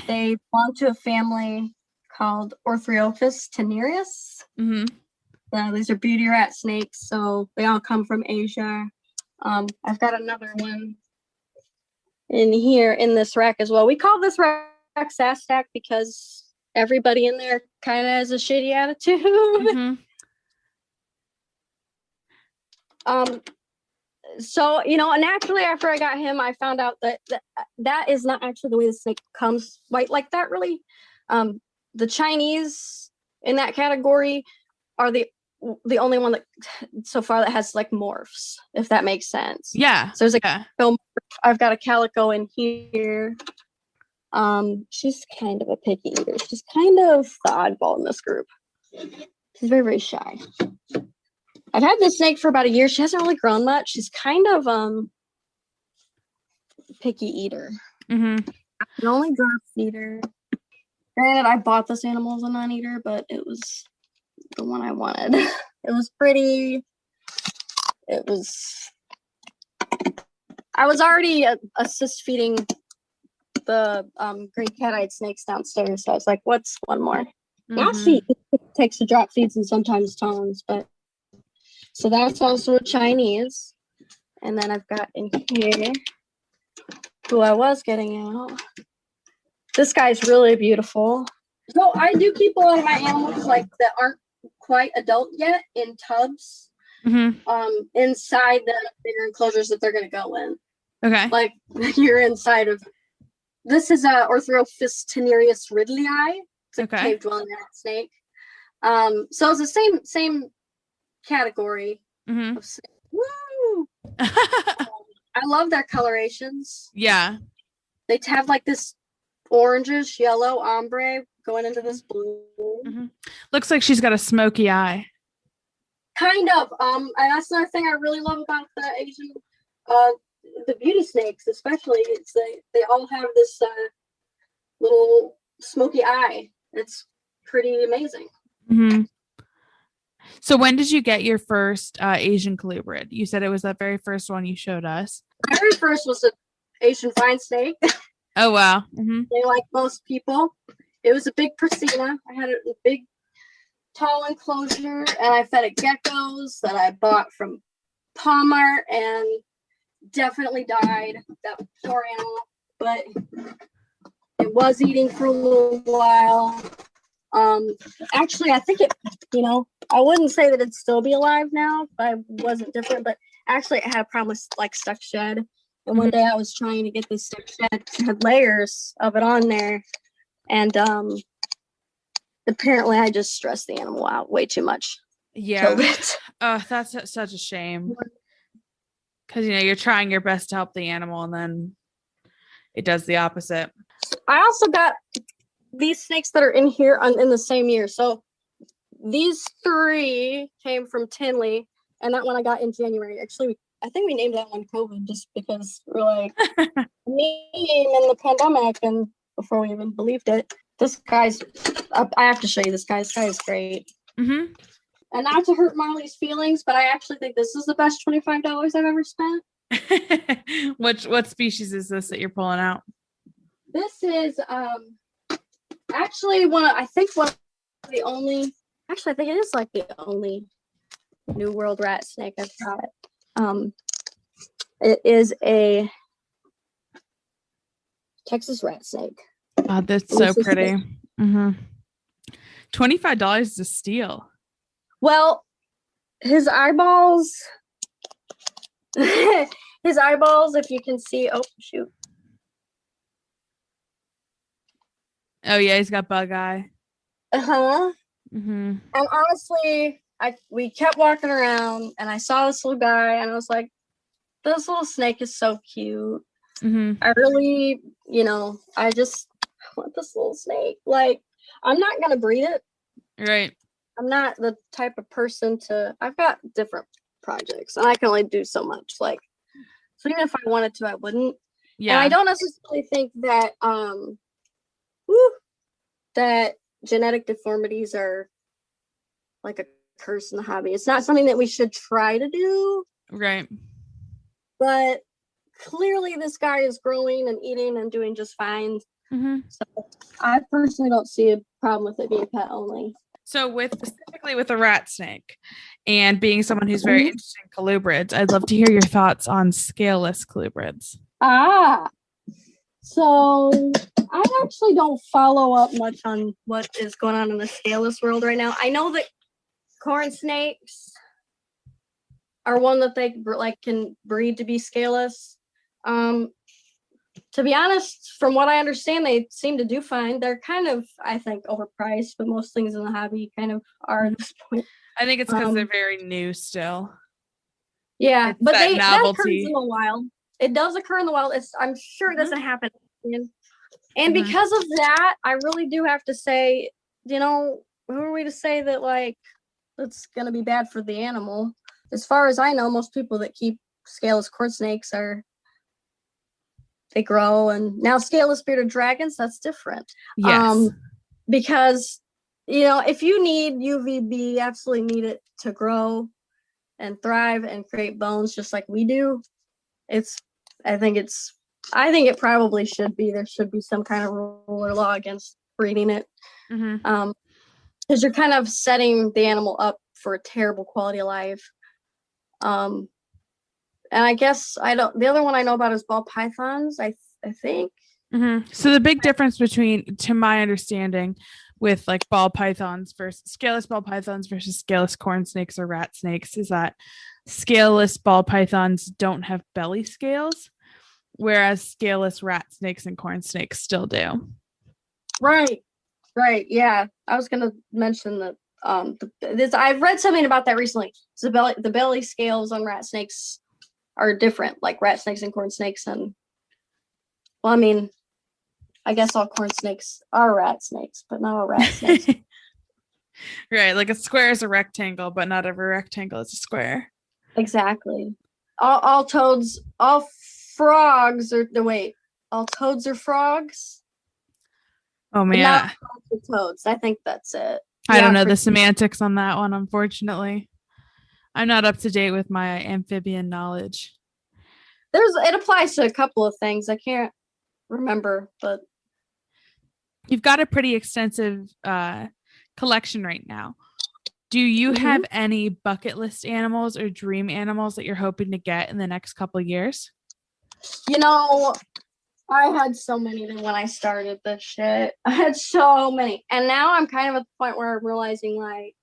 They belong to a family called Orthreophis tenuis. Mm-hmm. These are beauty rat snakes, so they all come from Asia. I've got another one in here in this rack as well. We call this rack Sass Stack because everybody in there kind of has a shitty attitude. Mm-hmm. So, naturally after I got him, I found out that is not actually the way the snake comes white like that, really. The Chinese in that category are the only one that so far that has like morphs, if that makes sense. Yeah. So there's I've got a calico in here. She's kind of a picky eater. She's kind of the oddball in this group. She's very, very shy. I've had this snake for about a year. She hasn't really grown much. She's kind of picky eater. Mm-hmm. An only drop feeder. Granted, I bought this animal as a non-eater, but it was the one I wanted. It was pretty. I was already assist feeding the great cat-eyed snakes downstairs, so I was like, what's one more? Mm-hmm. Now she takes the drop feeds and sometimes tones, but so that's also a Chinese. And then I've got in here who I was getting out. This guy's really beautiful. So I do keep a lot of my animals like that aren't quite adult yet in tubs. Mm-hmm. Inside the bigger enclosures that they're going to go in. Okay. Like you're inside of. This is a Orthreophis tenuis ridleyi. It's a cave dwelling rat snake. So it's the same category. Mm-hmm. Of snake. Woo! I love their colorations. Yeah. They have like this orangish yellow ombre going into this blue. Mm-hmm. Looks like she's got a smoky eye. Kind of. And that's another thing I really love about the Asian, the beauty snakes, especially. It's they all have this little smoky eye. It's pretty amazing. Mm-hmm. So when did you get your first Asian colubrid? You said it was that very first one you showed us. My very first was an Asian fine snake. Oh, wow. Mm-hmm. They like most people. It was a big Persina. I had a big, tall enclosure, and I fed it geckos that I bought from Palmart and definitely died. That poor animal, but it was eating for a little while. Actually, I think it, I wouldn't say that it'd still be alive now if I wasn't different, but actually it had a problem with like stuck shed. And one day I was trying to get this stuck shed, it had layers of it on there. And apparently I just stressed the animal out way too much. Yeah. Killed it. Oh, that's such a shame. Because, you're trying your best to help the animal and then it does the opposite. I also got these snakes that are in here in the same year. So these 3 came from Tinley, and that one I got in January. Actually, I think we named that one COVID just because we're like me in the pandemic, and before we even believed it. This guy's, I have to show you this guy. This guy is great. Mm-hmm. And not to hurt Marley's feelings, but I actually think this is the best $25 I've ever spent. What species is this that you're pulling out? This is actually one of the only. Actually, I think it is like the only New World rat snake I've got. It is a Texas rat snake. Oh, that's so pretty. Mm-hmm. $25 is a steal. Well, his eyeballs, if you can see, oh shoot. Oh yeah, he's got bug eye. Uh-huh. Mm-hmm. And honestly, we kept walking around and I saw this little guy and I was like, this little snake is so cute. Mm-hmm. I really, I just want this little snake. Like, I'm not going to breed it. Right. I'm not the type of person I've got different projects and I can only do so much. Like, So even if I wanted to, I wouldn't. Yeah. And I don't necessarily think that that genetic deformities are like a curse in the hobby. It's not something that we should try to do. Right. But clearly this guy is growing and eating and doing just fine. Mm-hmm. So I personally don't see a problem with it being pet only. So specifically with a rat snake and being someone who's very interested in colubrids, I'd love to hear your thoughts on scaleless colubrids. So I actually don't follow up much on what is going on in the scaleless world right now. I know that corn snakes are one that they like can breed to be scaleless. To be honest, from what I understand, they seem to do fine. They're kind of, I think, overpriced, but most things in the hobby kind of are at this point. I think it's because they're very new still. Yeah, it's but that novelty. occurs in the wild. It does occur in the wild. I'm sure it doesn't happen. And because of that, I really do have to say, who are we to say that like it's gonna be bad for the animal? As far as I know, most people that keep scaleless corn snakes they grow, and now scaleless bearded dragons, that's different. Yes. Because if you need UVB, absolutely need it to grow and thrive and create bones just like we do. I think it probably should be. There should be some kind of rule or law against breeding it. Because you're kind of setting the animal up for a terrible quality of life. And I guess the other one I know about is ball pythons, I think. So the big difference between, to my understanding, with like ball pythons versus scaleless ball pythons versus scaleless corn snakes or rat snakes is that scaleless ball pythons don't have belly scales, whereas scaleless rat snakes and corn snakes still do. Right. Yeah. I was going to mention that I've read something about that recently. So the belly scales on rat snakes are different, like rat snakes and corn snakes. And well, I mean, I guess all corn snakes are rat snakes, but not all rat snakes. Right, like a square is a rectangle, but not every rectangle is a square. Exactly. All toads, all frogs are all toads are frogs. Oh man, not toads. I think that's it. I don't know the semantics on that one, unfortunately. I'm not up to date with my amphibian knowledge. It applies to a couple of things. I can't remember, but you've got a pretty extensive collection right now. Do you have any bucket list animals or dream animals that you're hoping to get in the next couple of years? I had so many when I started this shit. I had so many. And now I'm kind of at the point where I'm realizing like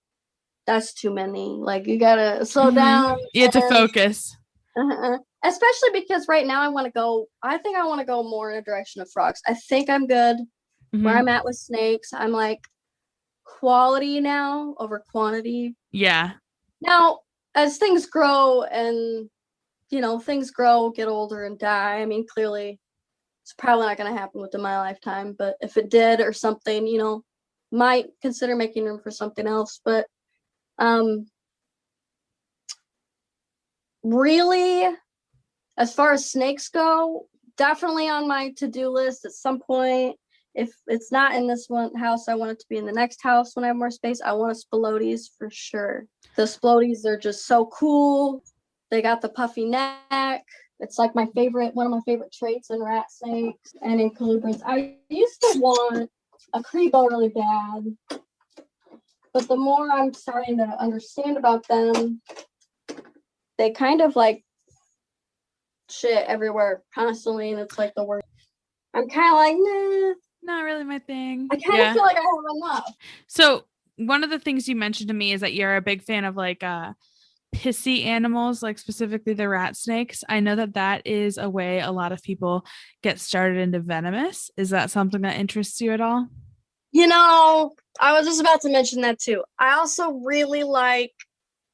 that's too many. Like you gotta slow down. You have to focus. Especially because right now I think I want to go more in a direction of frogs. I think I'm good where I'm at with snakes. I'm like quality now over quantity. Yeah. Now, as things grow and things grow, get older and die. I mean, clearly it's probably not going to happen within my lifetime, but if it did or something, might consider making room for something else. But really, as far as snakes go, definitely on my to-do list at some point. If it's not in this one house, I want it to be in the next house when I have more space. I want a Spilotes for sure. The Spilotes are just so cool. They got the puffy neck. It's like one of my favorite traits in rat snakes and in colubrids. I used to want a Crebo really bad, but the more I'm starting to understand about them, they kind of like shit everywhere constantly, and it's like the worst. I'm kind of like, nah. Not really my thing. I kind of feel like I have enough. So one of the things you mentioned to me is that you're a big fan of like pissy animals, like specifically the rat snakes. I know that is a way a lot of people get started into venomous. Is that something that interests you at all? I was just about to mention that too. I also really like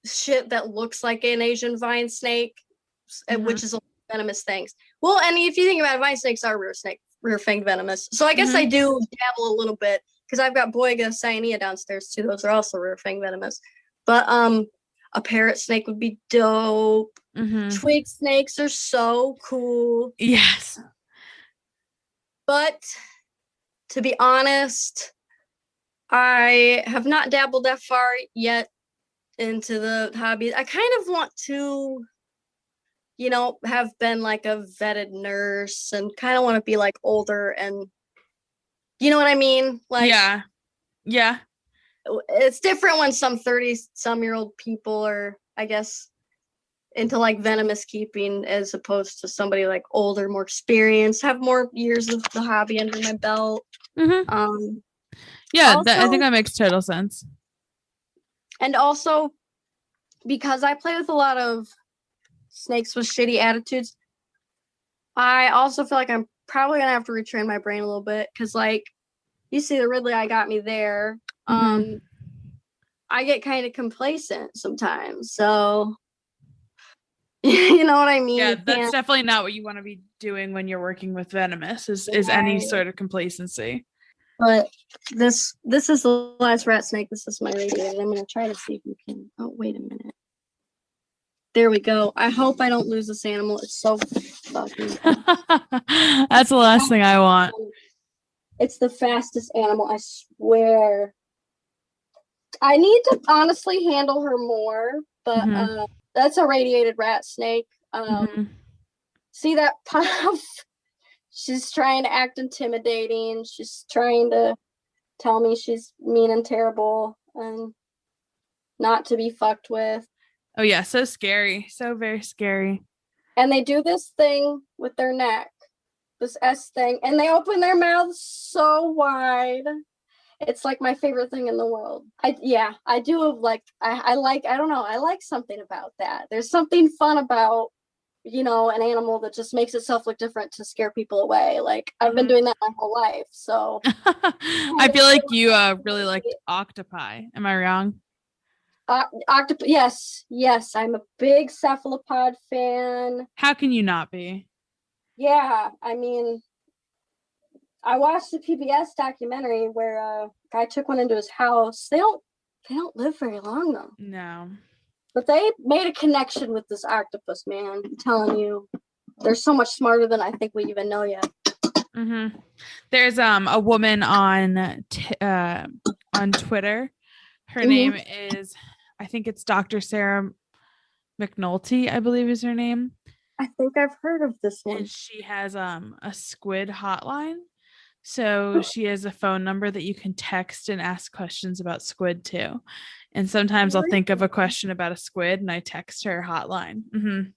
shit that looks like an Asian vine snake, which is a venomous things. Well, and if you think about it, vine snakes are rear fanged venomous. So I guess I do dabble a little bit because I've got Boiga cyanea downstairs too. Those are also rear fanged venomous. But A parrot snake would be dope. Twig snakes are so cool. Yes. But to be honest, I have not dabbled that far yet into the hobby. I kind of want to, have been like a vetted nurse and kind of want to be like older and you know what I mean? Like, yeah. It's different when some 30-some-year-old people are, I guess, into like venomous keeping as opposed to somebody like older, more experienced, have more years of the hobby under my belt. Yeah, I think that makes total sense. And also, because I play with a lot of snakes with shitty attitudes, I also feel like I'm probably gonna have to retrain my brain a little bit because, like, you see the Ridley eye got me there. I get kind of complacent sometimes, so you know what I mean? Yeah, that's definitely not what you want to be doing when you're working with venomous is any sort of complacency. But this is the last rat snake. This is my radiated. I'm gonna try to see if we can. Oh, wait a minute. There we go. I hope I don't lose this animal. It's so fucking That's the last thing I want. It's the fastest animal, I swear. I need to honestly handle her more, but that's a radiated rat snake. See that puff? She's trying to act intimidating. She's trying to tell me she's mean and terrible and not to be fucked with. Oh yeah, so scary. So very scary. And they do this thing with their neck, this S thing, and they open their mouths so wide. It's like my favorite thing in the world. I don't know, I like something about that. There's something fun about, an animal that just makes itself look different to scare people away. Like, I've been doing that my whole life, so. I feel like you really liked octopi. Am I wrong? Yes, I'm a big cephalopod fan. How can you not be? Yeah, I mean, I watched the PBS documentary where a guy took one into his house. They don't live very long though. No. But they made a connection with this octopus, man. I'm telling you, they're so much smarter than I think we even know yet. There's a woman on Twitter. Her name is, I think it's Dr. Sarah McNulty, I believe is her name. I think I've heard of this one. And she has a squid hotline. So she has a phone number that you can text and ask questions about squid too. And sometimes I'll think of a question about a squid and I text her hotline.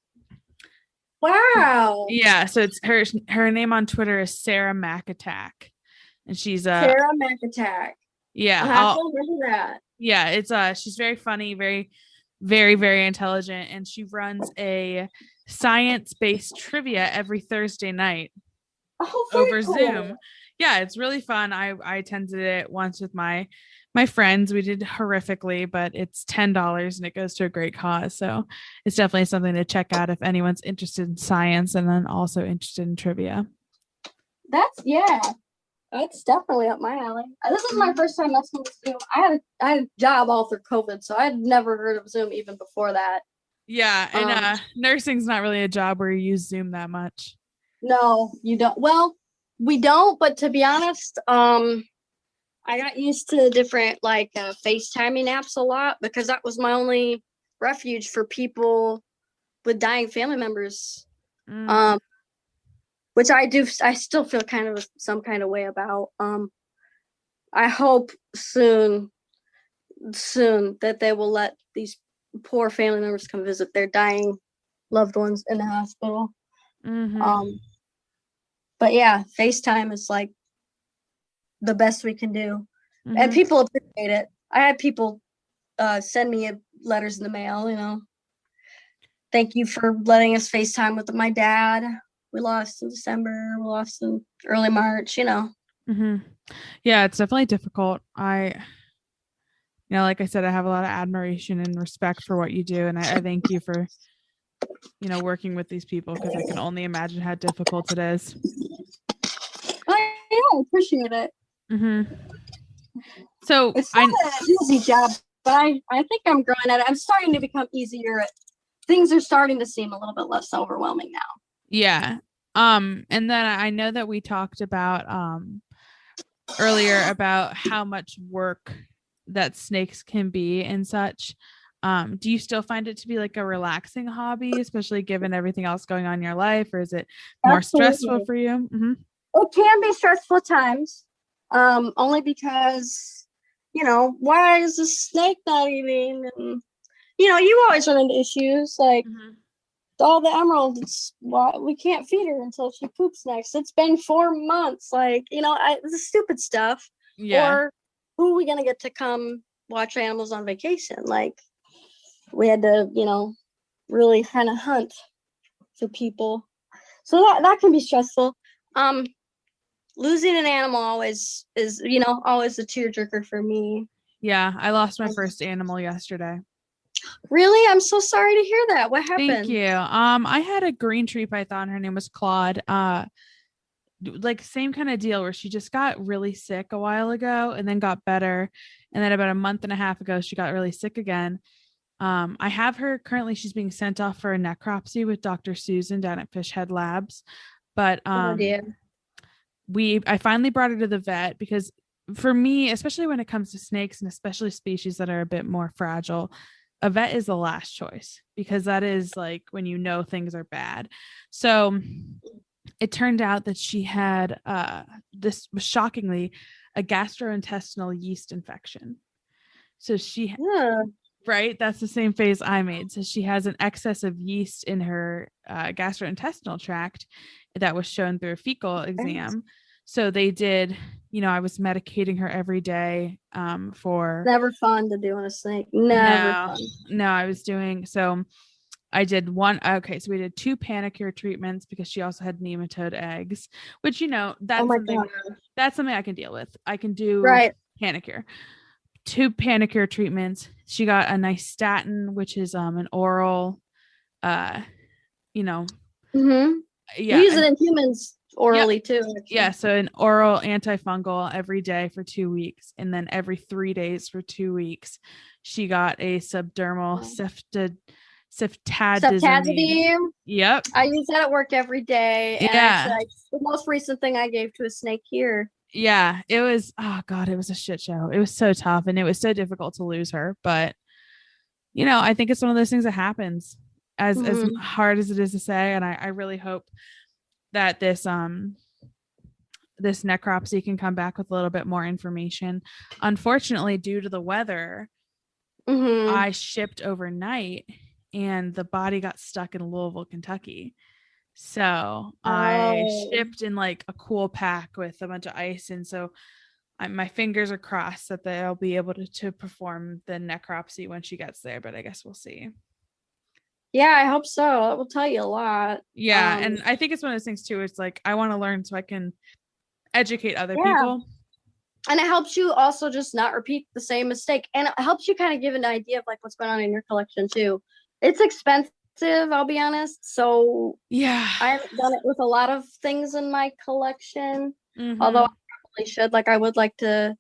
Wow. Yeah. So it's her name on Twitter is Sarah McAttack. And she's Sarah McAttack. Yeah. I'll remember that. Yeah. It's she's very funny, very, very, very intelligent. And she runs a science-based trivia every Thursday night over cool. Zoom. Yeah, it's really fun. I attended it once with my friends. We did horrifically, but it's $10 and it goes to a great cause. So it's definitely something to check out if anyone's interested in science and then also interested in trivia. That's definitely up my alley. This is my first time messing with Zoom. I had a job all through COVID, so I'd never heard of Zoom even before that. Yeah, and nursing's not really a job where you use Zoom that much. No, you don't. Well, we don't, but to be honest, I got used to different like FaceTiming apps a lot because that was my only refuge for people with dying family members. Which I still feel kind of some kind of way about. I hope soon that they will let these poor family members come visit their dying loved ones in the hospital. But yeah, FaceTime is like the best we can do. And people appreciate it. I had people send me letters in the mail, thank you for letting us FaceTime with my dad. We lost in December, we lost in early March, Yeah, it's definitely difficult. Like I said, I have a lot of admiration and respect for what you do. And I thank you for, working with these people because I can only imagine how difficult it is. I appreciate it. So it's not an easy job but I think I'm growing at it. I'm starting to become easier. Things are starting to seem a little bit less overwhelming now. Yeah. And then I know that we talked about earlier about how much work that snakes can be and such. Do you still find it to be like a relaxing hobby, especially given everything else going on in your life, or is it more stressful Absolutely. for you? Mm-hmm. It can be stressful at times, only because, why is the snake not eating? And, you always run into issues like Mm-hmm. all the emeralds. Why we can't feed her until she poops next. It's been 4 months. Like, the stupid stuff. Yeah. Or who are we going to get to come watch animals on vacation? Like, we had to, really kind of hunt for people. So that can be stressful. Losing an animal always is, always a tearjerker for me. Yeah. I lost my first animal yesterday. Really? I'm so sorry to hear that. What Thank happened? you. I had a green tree python. Her name was Claude. Like same kind of deal where she just got really sick a while ago and then got better. And then about a month and a half ago, she got really sick again. I have her currently, she's being sent off for a necropsy with Dr. Susan down at Fish Head Labs. But Oh dear. I finally brought her to the vet because for me, especially when it comes to snakes and especially species that are a bit more fragile, a vet is the last choice because that is like when things are bad. So it turned out that she had this was shockingly a gastrointestinal yeast infection. So she Yeah. right, that's the same face I made. So she has an excess of yeast in her gastrointestinal tract that was shown through a fecal exam. So they did, I was medicating her every day for Never fun to do on a snake. Never no, fun. no, I was doing so I did one. Okay, so we did 2 panicure treatments because she also had nematode eggs, which Oh that's my something god. I can deal with. I can do Right. panicure. 2 panicure treatments. She got a nystatin, which is an oral, uh, you know, Mm-hmm. We yeah, use it in humans yep, orally too, yeah. actually. So an oral antifungal every day for 2 weeks, and then every 3 days for 2 weeks. She got a subdermal ceftadizimine. Ceftazidime. Yep. I use that at work every day. And actually, Yeah. the most recent thing I gave to a snake here. Yeah. It was, oh God, it was a shit show. It was so tough and it was so difficult to lose her. But, I think it's one of those things that happens as Mm-hmm. hard as it is to say. And I really hope that this necropsy can come back with a little bit more information. Unfortunately, due to the weather, Mm-hmm. I shipped overnight and the body got stuck in Louisville, Kentucky. So I Oh. shipped in like a cool pack with a bunch of ice. And so my fingers are crossed that they'll be able to perform the necropsy when she gets there, but I guess we'll see. Yeah, I hope so. It will tell you a lot. Yeah. And I think it's one of those things too. It's like, I want to learn so I can educate other Yeah. people. And it helps you also just not repeat the same mistake. And it helps you kind of give an idea of like what's going on in your collection too. It's expensive, I'll be honest. So Yeah. I haven't done it with a lot of things in my collection. Although I Mm-hmm. probably should. Like I would like to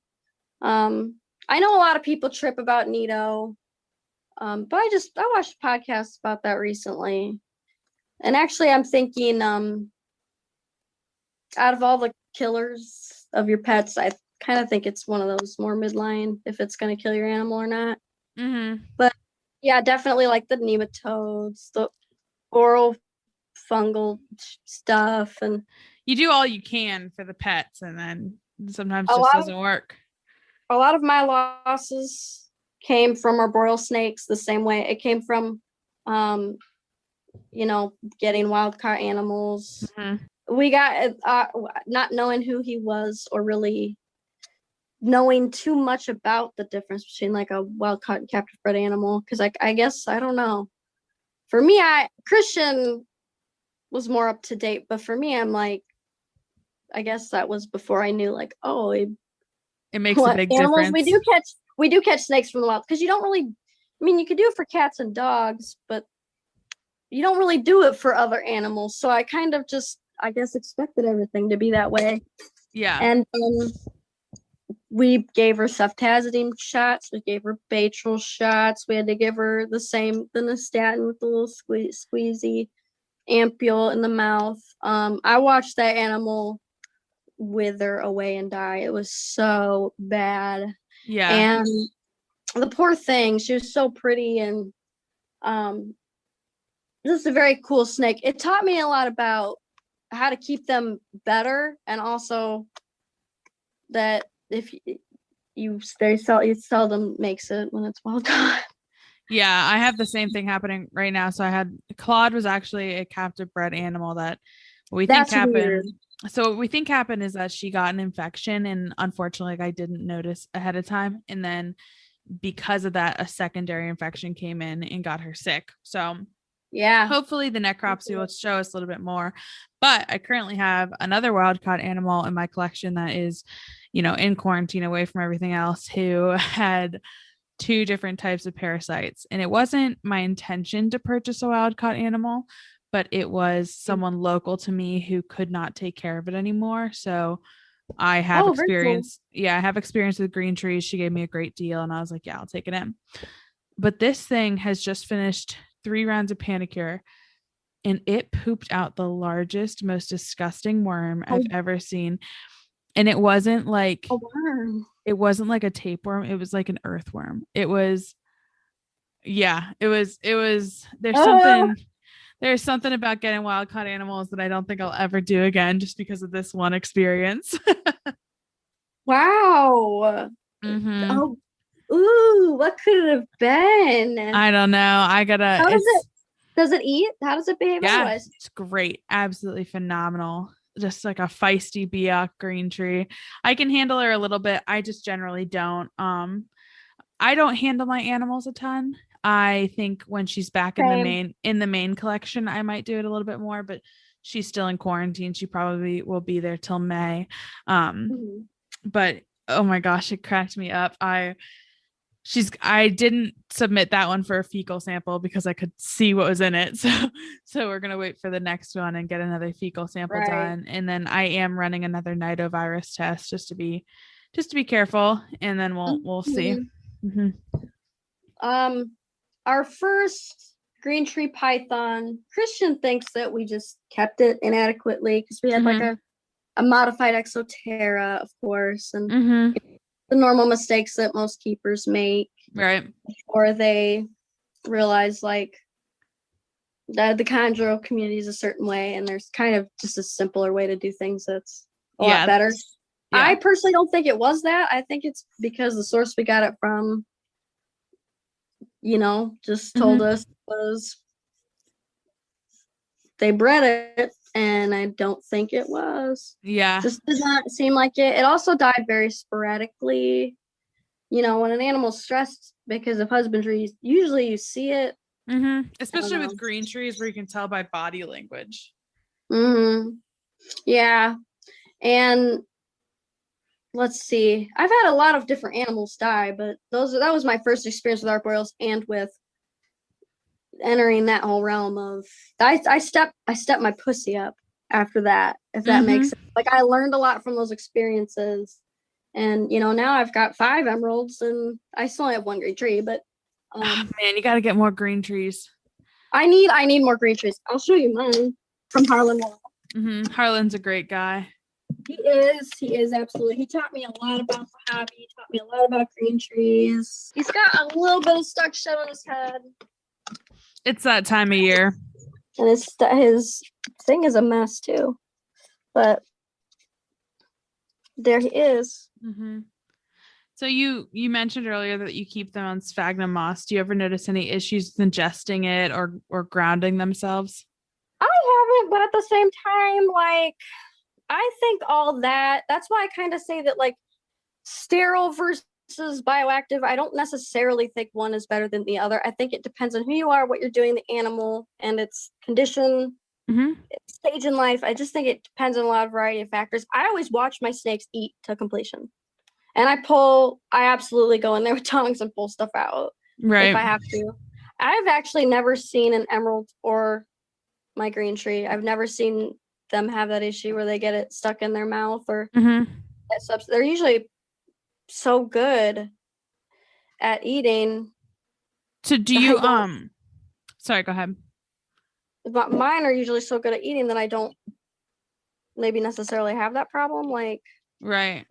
I know a lot of people trip about Nito. But I watched a podcast about that recently. And actually I'm thinking out of all the killers of your pets, I kind of think it's one of those more midline if it's going to kill your animal or not. Mm-hmm. But yeah, definitely like the nematodes, the oral fungal stuff, and You do all you can for the pets, and then sometimes a just lot of doesn't work. my losses came from arboreal snakes the same way. It came from um, getting wild caught animals. Mm-hmm. We got not knowing who he was or really knowing too much about the difference between like a wild caught and captive bred animal. Because I guess I don't know. For me, Christian was more up to date, but for me, I'm like, I guess that was before I knew like, oh, It makes a what big animals difference. we do catch snakes from the wild because you don't really. I mean, you could do it for cats and dogs, but you don't really do it for other animals. So I kind of just, I guess, expected everything to be that way. Yeah. And we gave her ceftazidime shots. We gave her Baytril shots. We had to give her the nystatin with the little squeezy ampule in the mouth. I watched that animal wither away and die. It was so bad. Yeah. And the poor thing, she was so pretty, and this is a very cool snake. It taught me a lot about how to keep them better, and also that if you seldom makes it when it's wild caught. Yeah, I have the same thing happening right now. So I had Claude was actually a captive bred animal that we think That's happened. weird. So what we think happened is that she got an infection, and unfortunately, like, I didn't notice ahead of time. And then because of that, a secondary infection came in and got her sick. So Yeah. hopefully the necropsy will show us a little bit more. But I currently have another wild caught animal in my collection that is, in quarantine away from everything else, who had 2 different types of parasites. And it wasn't my intention to purchase a wild caught animal, but it was someone local to me who could not take care of it anymore. So I have experience. Cool. Yeah, I have experience with green trees. She gave me a great deal, and I was like, yeah, I'll take it in. But this thing has just finished 3 rounds of panicure, and it pooped out the largest, most disgusting worm I've ever seen. And it wasn't like a worm. It wasn't like a tapeworm. It was like an earthworm. It was there's something about getting wild caught animals that I don't think I'll ever do again, just because of this one experience. Wow. Mm-hmm. Oh, ooh, what could it have been? I don't know. Does it eat? How does it behave otherwise? It's great. Absolutely phenomenal. Just like a feisty Biak green tree. I can handle her a little bit. I just generally don't. I don't handle my animals a ton. I think when she's back in the main collection, I might do it a little bit more, but she's still in quarantine. She probably will be there till May. But oh my gosh, it cracked me up. I didn't submit that one for a fecal sample because I could see what was in it. So we're going to wait for the next one and get another fecal sample done. And then I am running another nidovirus test just to be careful. And then we'll see. Mm-hmm. Our first green tree python, Christian thinks that we just kept it inadequately because we had like a modified Exoterra, of course, and the normal mistakes that most keepers make, right? Or they realize like that the chondro community is a certain way, and there's kind of just a simpler way to do things that's a lot better. Yeah. I personally don't think it was that. I think it's because the source we got it from, just told us was they bred it, and I don't think it was. Yeah. Just does not seem like it. It also died very sporadically. When an animal's stressed because of husbandry, usually you see it. Especially with green trees where you can tell by body language. Yeah. And let's see. I've had a lot of different animals die, but that was my first experience with arboreals and with entering that whole realm of I stepped my pussy up after that, if that makes sense. Like, I learned a lot from those experiences, and now I've got 5 emeralds, and I still only have 1 green tree, but man, you got to get more green trees. I need more green trees. I'll show you mine from Harlan Wall. Harlan's a great guy. He is absolutely. He taught me a lot about the hobby. He taught me a lot about green trees. He's got a little bit of stuck shut on his head. It's that time of year. And his thing is a mess too. But there he is. So you mentioned earlier that you keep them on sphagnum moss. Do you ever notice any issues with ingesting it or grounding themselves? I haven't, but at the same time, like, I think all that's why I kind of say that, like, sterile versus bioactive, I don't necessarily think one is better than the other. I think it depends on who you are, what you're doing, the animal, and its condition, its stage in life. I just think it depends on a lot of variety of factors. I always watch my snakes eat to completion. And I absolutely go in there with tongs and pull stuff out if I have to. I've actually never seen an emerald or my green tree. I've never seen them have that issue where they get it stuck in their mouth or they're usually so good at eating. So do you sorry, go ahead. But mine are usually so good at eating that I don't maybe necessarily have that problem. Like, Right.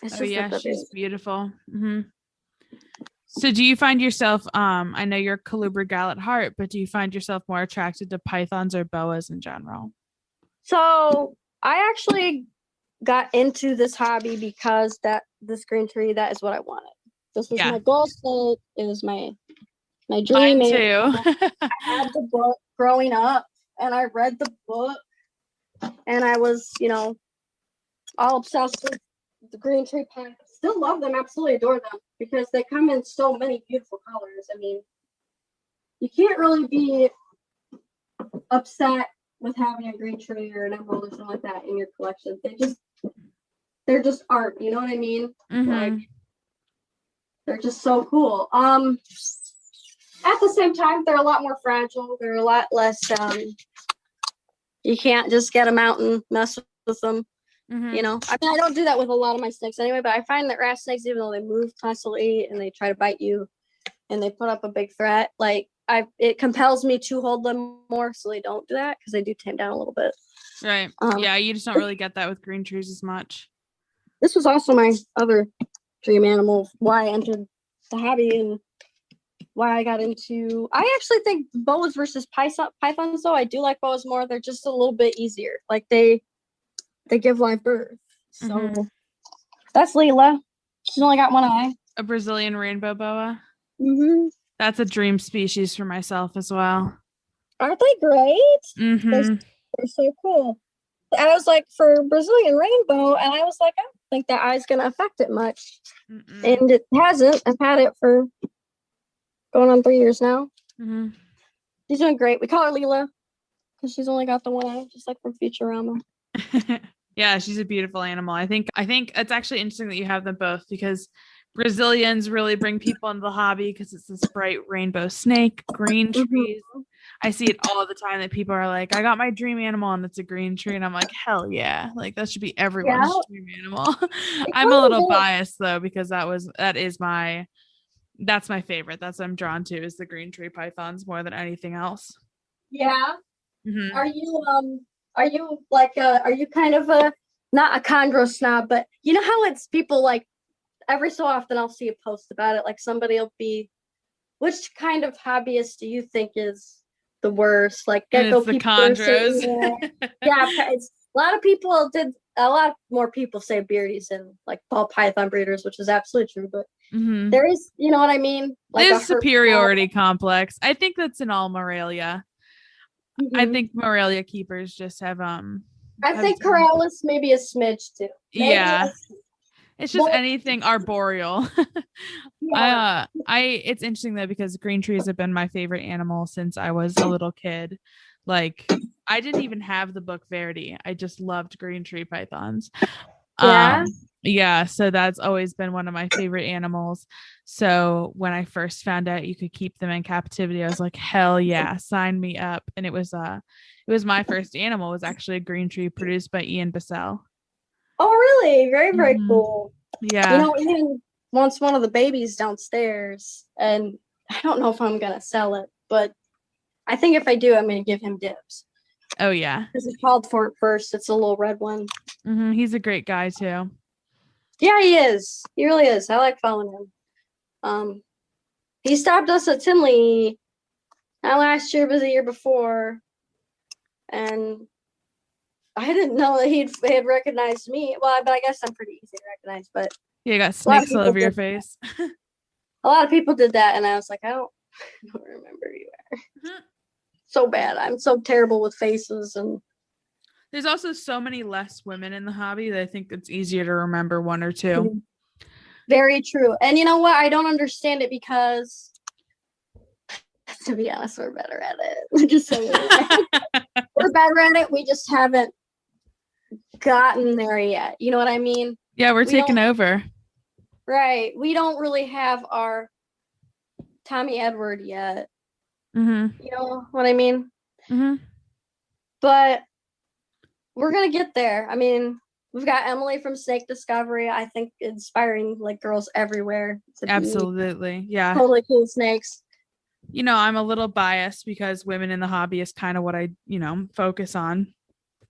it's Oh just yeah, that she's beautiful. So do you find yourself I know you're Colubra gal at heart, but do you find yourself more attracted to pythons or boas in general? So I actually got into this hobby because this green tree, that is what I wanted. This was Yeah. my goal state. It was my dream. Mine And too. I had the book growing up, and I read the book, and I was, all obsessed with the green tree pine. Still love them, absolutely adore them because they come in so many beautiful colors. I mean, you can't really be upset with having a green tree or an emerald or something like that in your collection. They're just art, you know what I mean? Like, they're just so cool. At the same time, they're a lot more fragile. They're a lot less you can't just get them out and mess with them. I mean, I don't do that with a lot of my snakes anyway, but I find that rat snakes, even though they move constantly and they try to bite you and they put up a big threat, like it compels me to hold them more, so they don't do that because they do tame down a little bit. Right. Yeah, you just don't really get that with green trees as much. This was also my other dream animal, why I entered the hobby and why I got into. I actually think boas versus pythons, though. I do like boas more. They're just a little bit easier. Like they give live birth. So that's Leela. She's only got one eye. A Brazilian rainbow boa. That's a dream species for myself as well. Aren't they great? They're so cool. I was like, for Brazilian rainbow, and I was like, I don't think that eye's gonna affect it much. And it hasn't. I've had it for going on 3 years now. She's doing great. We call her Leela because she's only got the one eye, just like from Futurama. Yeah, she's a beautiful animal. I think it's actually interesting that you have them both because Brazilians really bring people into the hobby because it's this bright rainbow snake, green trees. I see it all the time that people are like, I got my dream animal and it's a green tree. And I'm like, hell yeah. Like that should be everyone's dream animal. I'm a little biased though, because that's my favorite. That's what I'm drawn to is the green tree pythons more than anything else. Yeah. Are you like are you kind of a not a chondro snob, but you know how it's people like every so often I'll see a post about it, like somebody will be, which kind of hobbyist do you think is the worst? Like gecko the people chondros. yeah, it's a lot more people say beardies than like ball python breeders, which is absolutely true, but there is, you know what I mean? Like there's superiority complex. I think that's in all Morelia. I think Morelia keepers just have I think Corrales maybe a smidge too. Yeah. It's just anything arboreal. It's interesting though because green trees have been my favorite animal since I was a little kid. Like I didn't even have the book Verity. I just loved green tree pythons. Yeah, so that's always been one of my favorite animals. So when I first found out you could keep them in captivity, I was like, hell yeah, sign me up. And it was my first animal. It was actually a green tree produced by Ian Bissell. Oh, really? Very, very cool. Yeah. You know, Ian wants one of the babies downstairs, and I don't know if I'm gonna sell it, but I think if I do, I'm gonna give him dibs. Oh yeah, because he called for it first. It's a little red one. He's a great guy too. Yeah, he is. He really is. I like following him. He stopped us at Tinley not last year, but the year before, and I didn't know that he had recognized me. Well, but I guess I'm pretty easy to recognize. But yeah, you got snakes all over your face. A lot of people did that, and I was like, I don't remember who you are. So bad. I'm so terrible with faces, and there's also so many less women in the hobby that I think it's easier to remember one or two. Very true. And you know what? I don't understand it because, to be honest, we're better at it. Just so we're better at it. We just haven't gotten there yet. You know what I mean? Yeah, we're taking over. Right. We don't really have our Tommy Edward yet. You know what I mean? But we're going to get there. I mean, We've got Emily from Snake Discovery. I think inspiring like girls everywhere to be Absolutely. Yeah. totally cool snakes. I'm a little biased because women in the hobby is kind of what I, focus on.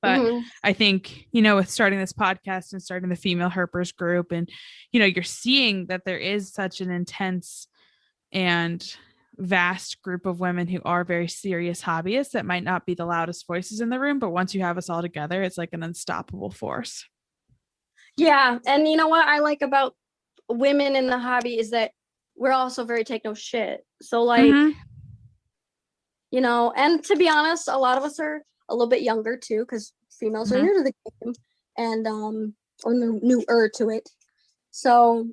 But Mm-hmm. I think, with starting this podcast and starting the female herpers group, and, you're seeing that there is such an intense and vast group of women who are very serious hobbyists that might not be the loudest voices in the room. But once you have us all together, it's like an unstoppable force. Yeah. And you know what I like about women in the hobby is that we're also very take no shit. So like, Mm-hmm. and to be honest, a lot of us are a little bit younger too, because females are Mm-hmm. new to the game and or newer to it. So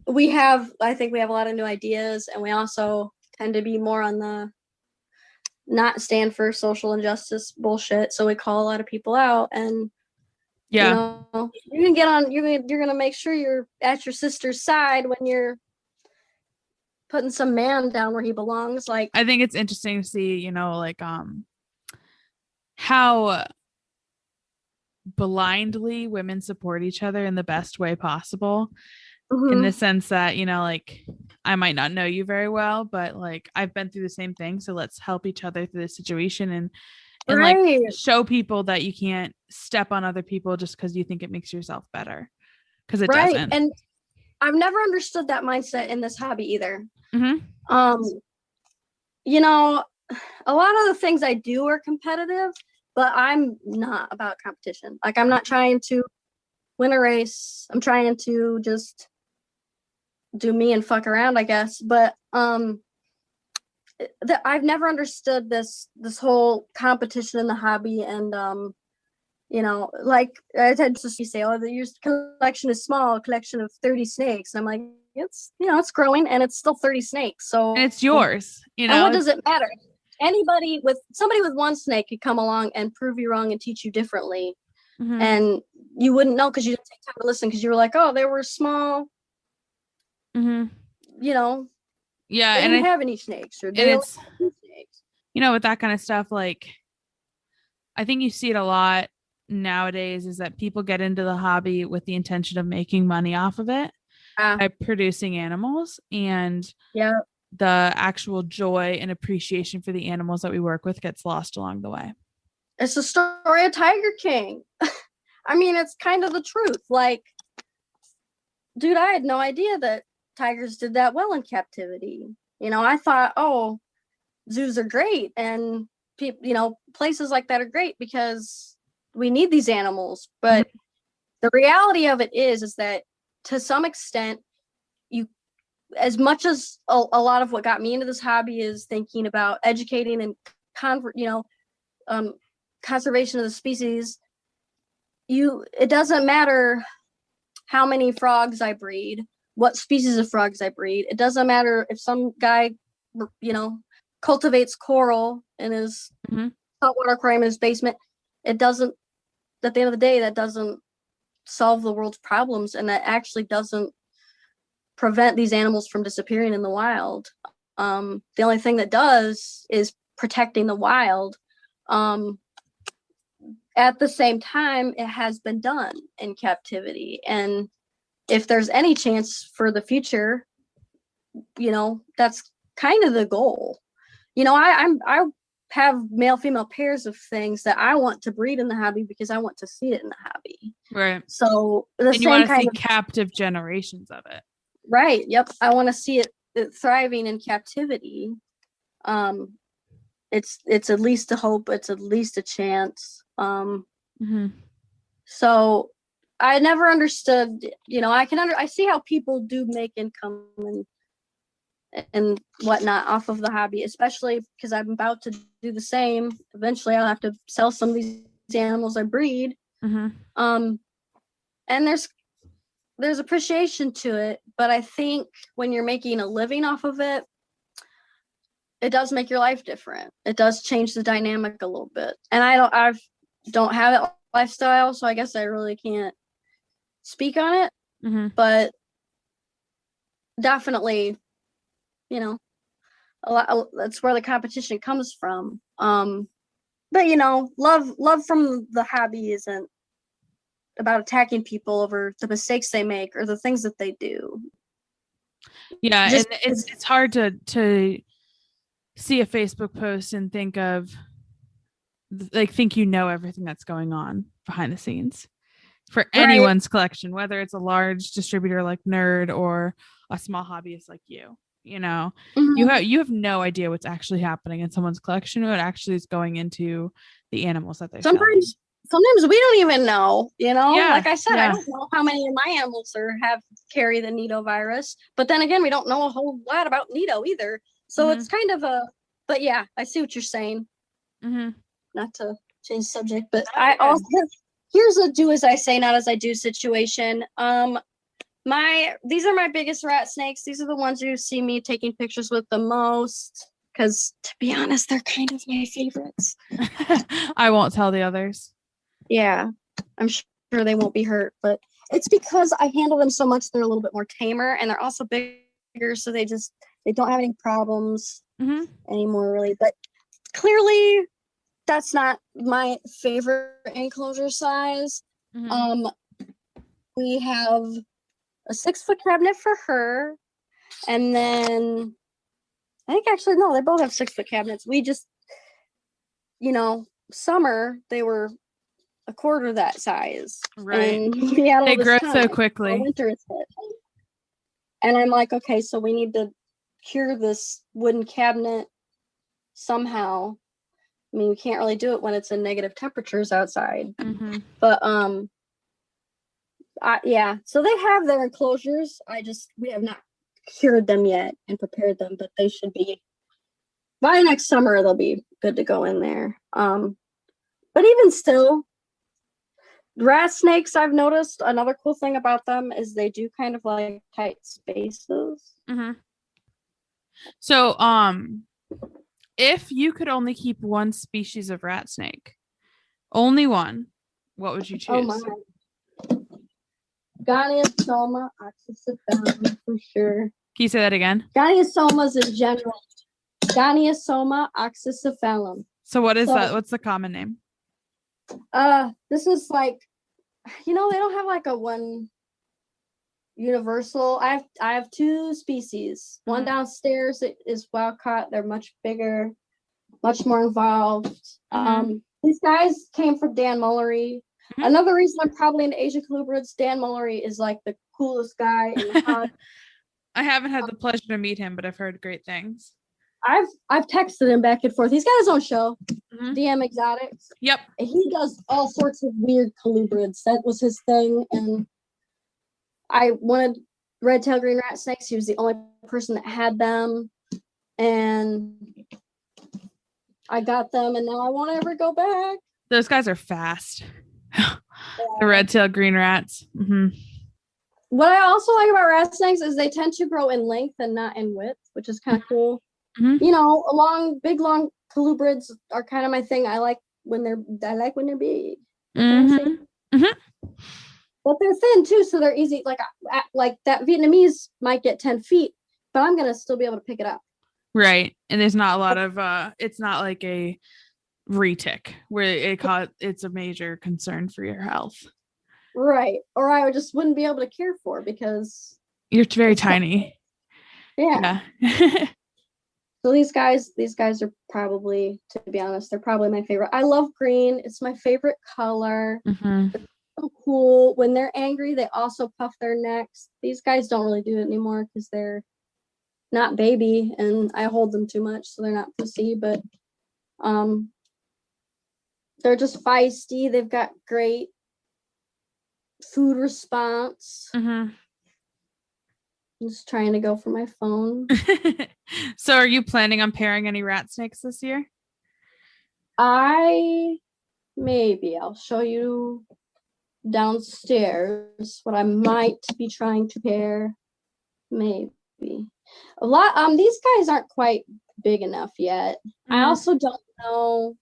I think we have a lot of new ideas, and we also tend to be more on the not stand for social injustice bullshit. So we call a lot of people out, and Yeah. you're gonna get on. You're gonna make sure you're at your sister's side when you're putting some man down where he belongs. Like, I think it's interesting to see, like how blindly women support each other in the best way possible, in the sense that, like, I might not know you very well, but like I've been through the same thing, so let's help each other through this situation, and right, like show people that you can't step on other people just because you think it makes yourself better, because it right. doesn't. And I've never understood that mindset in this hobby either. Mm-hmm. You know, a lot of the things I do are competitive, but I'm not about competition. Like, I'm not trying to win a race. I'm trying to just do me and fuck around, I guess. But I've never understood this whole competition in the hobby, and like I tend to say, oh, your collection is small, a collection of 30 snakes. And I'm like, it's growing, and it's still 30 snakes. And So, it's yours, and what does it matter? Somebody with one snake could come along and prove you wrong and teach you differently. Mm-hmm. And you wouldn't know because you didn't take time to listen, because you were like, oh, they were small. Mm-hmm. Yeah, They and didn't have any snakes, or and they only it's had 2 snakes. with that kind of stuff, like I think you see it a lot nowadays, is that people get into the hobby with the intention of making money off of it by producing animals, and Yeah, the actual joy and appreciation for the animals that we work with gets lost along the way. it's the story of Tiger King. I mean, it's kind of the truth. Like, dude, I had no idea that tigers did that well in captivity. I thought, oh, zoos are great, and people, places like that are great because we need these animals. But the reality of it is that to some extent, you, as much as a lot of what got me into this hobby is thinking about educating and conservation of the species, it doesn't matter how many frogs I breed, what species of frogs I breed. It doesn't matter if some guy, cultivates coral in his saltwater aquarium in his basement. It doesn't, at the end of the day, that doesn't solve the world's problems, and that actually doesn't prevent these animals from disappearing in the wild. The only thing that does is protecting the wild. At the same time, it has been done in captivity, and if there's any chance for the future, that's kind of the goal. I have male female pairs of things that I want to breed in the hobby because I want to see it in the hobby. Right. So the and you want same to kind see of captive generations of it. right. Yep. I want to see it thriving in captivity. It's at least a hope. It's at least a chance. So I never understood. I see how people do make income and whatnot off of the hobby, especially because I'm about to do the same. Eventually, I'll have to sell some of these animals I breed. And there's appreciation to it, but I think when you're making a living off of it, it does make your life different. It does change the dynamic a little bit. And I don't have it lifestyle, so I guess I really can't speak on it. But definitely, a lot. That's where the competition comes from. But love from the hobby isn't about attacking people over the mistakes they make or the things that they do. Yeah, and it's hard to see a Facebook post and think you know everything that's going on behind the scenes for anyone's collection, whether it's a large distributor like Nerd or a small hobbyist like you know, you have no idea what's actually happening in someone's collection, what actually is going into the animals that they're selling. Sometimes we don't even know, like I said, I don't know how many of my animals carry the nidovirus, but then again, we don't know a whole lot about nido either. So it's kind of but yeah, I see what you're saying. Not to change subject, but I also, here's a do as I say, not as I do situation. These are my biggest rat snakes. These are the ones you see me taking pictures with the most, because to be honest, they're kind of my favorites. I won't tell the others. Yeah, I'm sure they won't be hurt, but it's because I handle them so much. They're a little bit more tamer, and they're also bigger, so they don't have any problems anymore, really. But clearly, that's not my favorite enclosure size. We have a 6-foot cabinet for her, and then I think actually no, they both have 6-foot cabinets. We just, summer they were a quarter that size, right? And we had all they this grow time. so quickly. Winter is hit, and I'm like, okay, so we need to cure this wooden cabinet somehow. I mean, we can't really do it when it's in negative temperatures outside, but so they have their enclosures. We have not cured them yet and prepared them, but they should be by next summer. They'll be good to go in there. But even still, rat snakes, I've noticed another cool thing about them is they do kind of like tight spaces. So, if you could only keep one species of rat snake, only one, what would you choose? Oh my. Goniosoma oxycephalum for sure. Can you say that again? Goniosomas in general. Goniosoma oxycephalum. So what is that? What's the common name? This is like, they don't have like a one universal. I have 2 species. One downstairs is wild caught. They're much bigger, much more involved. These guys came from Dan Mullery. Another reason I'm probably into Asian colubrids, Dan Mullery is like the coolest guy in the hunt. I haven't had the pleasure to meet him, but I've heard great things. I've texted him back and forth. He's got his own show, DM Exotics. Yep. And he does all sorts of weird colubrids. That was his thing. And I wanted red-tailed green rat snakes. He was the only person that had them. And I got them, and now I won't ever go back. Those guys are fast. The red-tailed green rats. What I also like about rat snakes is they tend to grow in length and not in width, which is kind of cool. Big long colubrids are kind of my thing. I like when they're big. But they're thin too, so they're easy. Like that Vietnamese might get 10 feet, but I'm gonna still be able to pick it up. Right, and there's not a lot of it's not like a retic where it's a major concern for your health. Right, or I just wouldn't be able to care for because you're very tiny. Yeah. So these guys are probably, to be honest, they're probably my favorite. I love green. It's my favorite color. They're so cool. When they're angry, they also puff their necks. These guys don't really do it anymore because they're not baby and I hold them too much, so they're not pussy, but they're just feisty. They've got great food response. I'm just trying to go for my phone. So are you planning on pairing any rat snakes this year? I'll show you downstairs what I might be trying to pair. Maybe a lot. These guys aren't quite big enough yet. I also don't know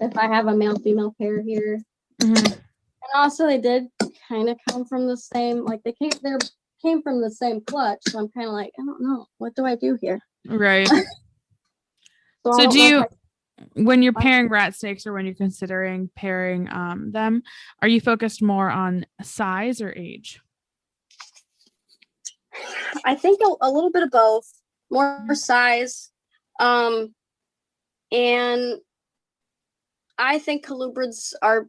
if I have a male female pair here. And also they did kind of come from the same, like they came from the same clutch, so I'm kind of like, I don't know, what do I do here? Right. So do When you're pairing rat snakes or when you're considering pairing them, are you focused more on size or age? I think a little bit of both, more size. And I think colubrids are,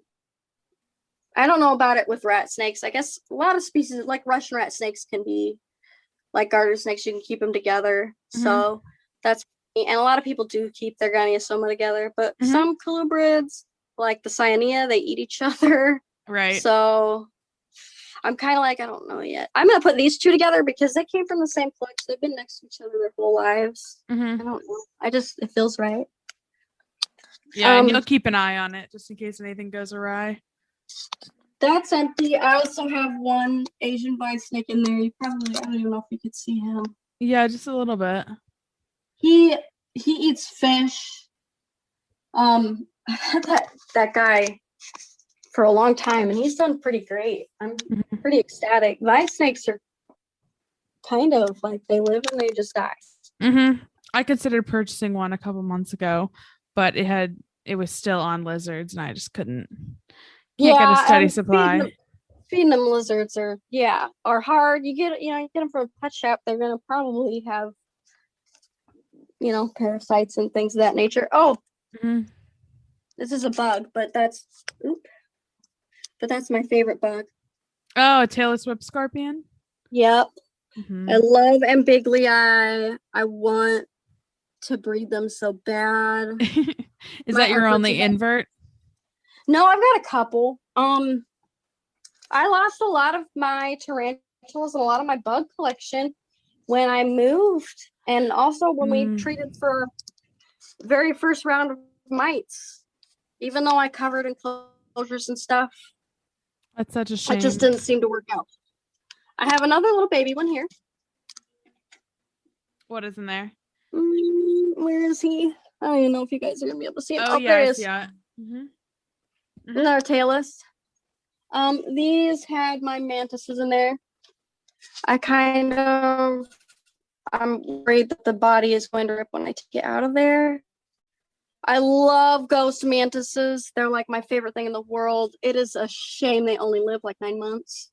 I don't know about it with rat snakes. I guess a lot of species, like Russian rat snakes, can be like garter snakes. You can keep them together. So that's, and a lot of people do keep their Goniosoma together. But some colubrids, like the Cyanea, they eat each other. Right. So I'm kind of like, I don't know yet. I'm going to put these two together because they came from the same place. They've been next to each other their whole lives. I don't know. It feels right. Yeah, and you'll keep an eye on it just in case anything goes awry. That's empty. I also have one Asian vine snake in there. I don't even know if you could see him. Yeah, just a little bit. He eats fish. I had that guy for a long time, and he's done pretty great. I'm pretty ecstatic. Vine snakes are kind of like they live and they just die. I considered purchasing one a couple months ago, but it was still on lizards, and I just can't get a steady supply. Feeding them lizards are hard. You get them from a pet shop, they're gonna probably have parasites and things of that nature. This is a bug, but that's my favorite bug. Oh, a tailless whip scorpion. Yep. I love ambiglii. I want to breed them so bad. Is that your only invert? No, I've got a couple. I lost a lot of my tarantulas and a lot of my bug collection when I moved, and also when we treated for very first round of mites. Even though I covered enclosures and stuff, that's such a shame. It just didn't seem to work out. I have another little baby one here. What is in there? Where is he? I don't even know if you guys are gonna be able to see him. Oh, there he is. Yeah. Another tailless. These had my mantises in there. I'm worried that the body is going to rip when I take it out of there. I love ghost mantises. They're like my favorite thing in the world. It is a shame they only live like 9 months.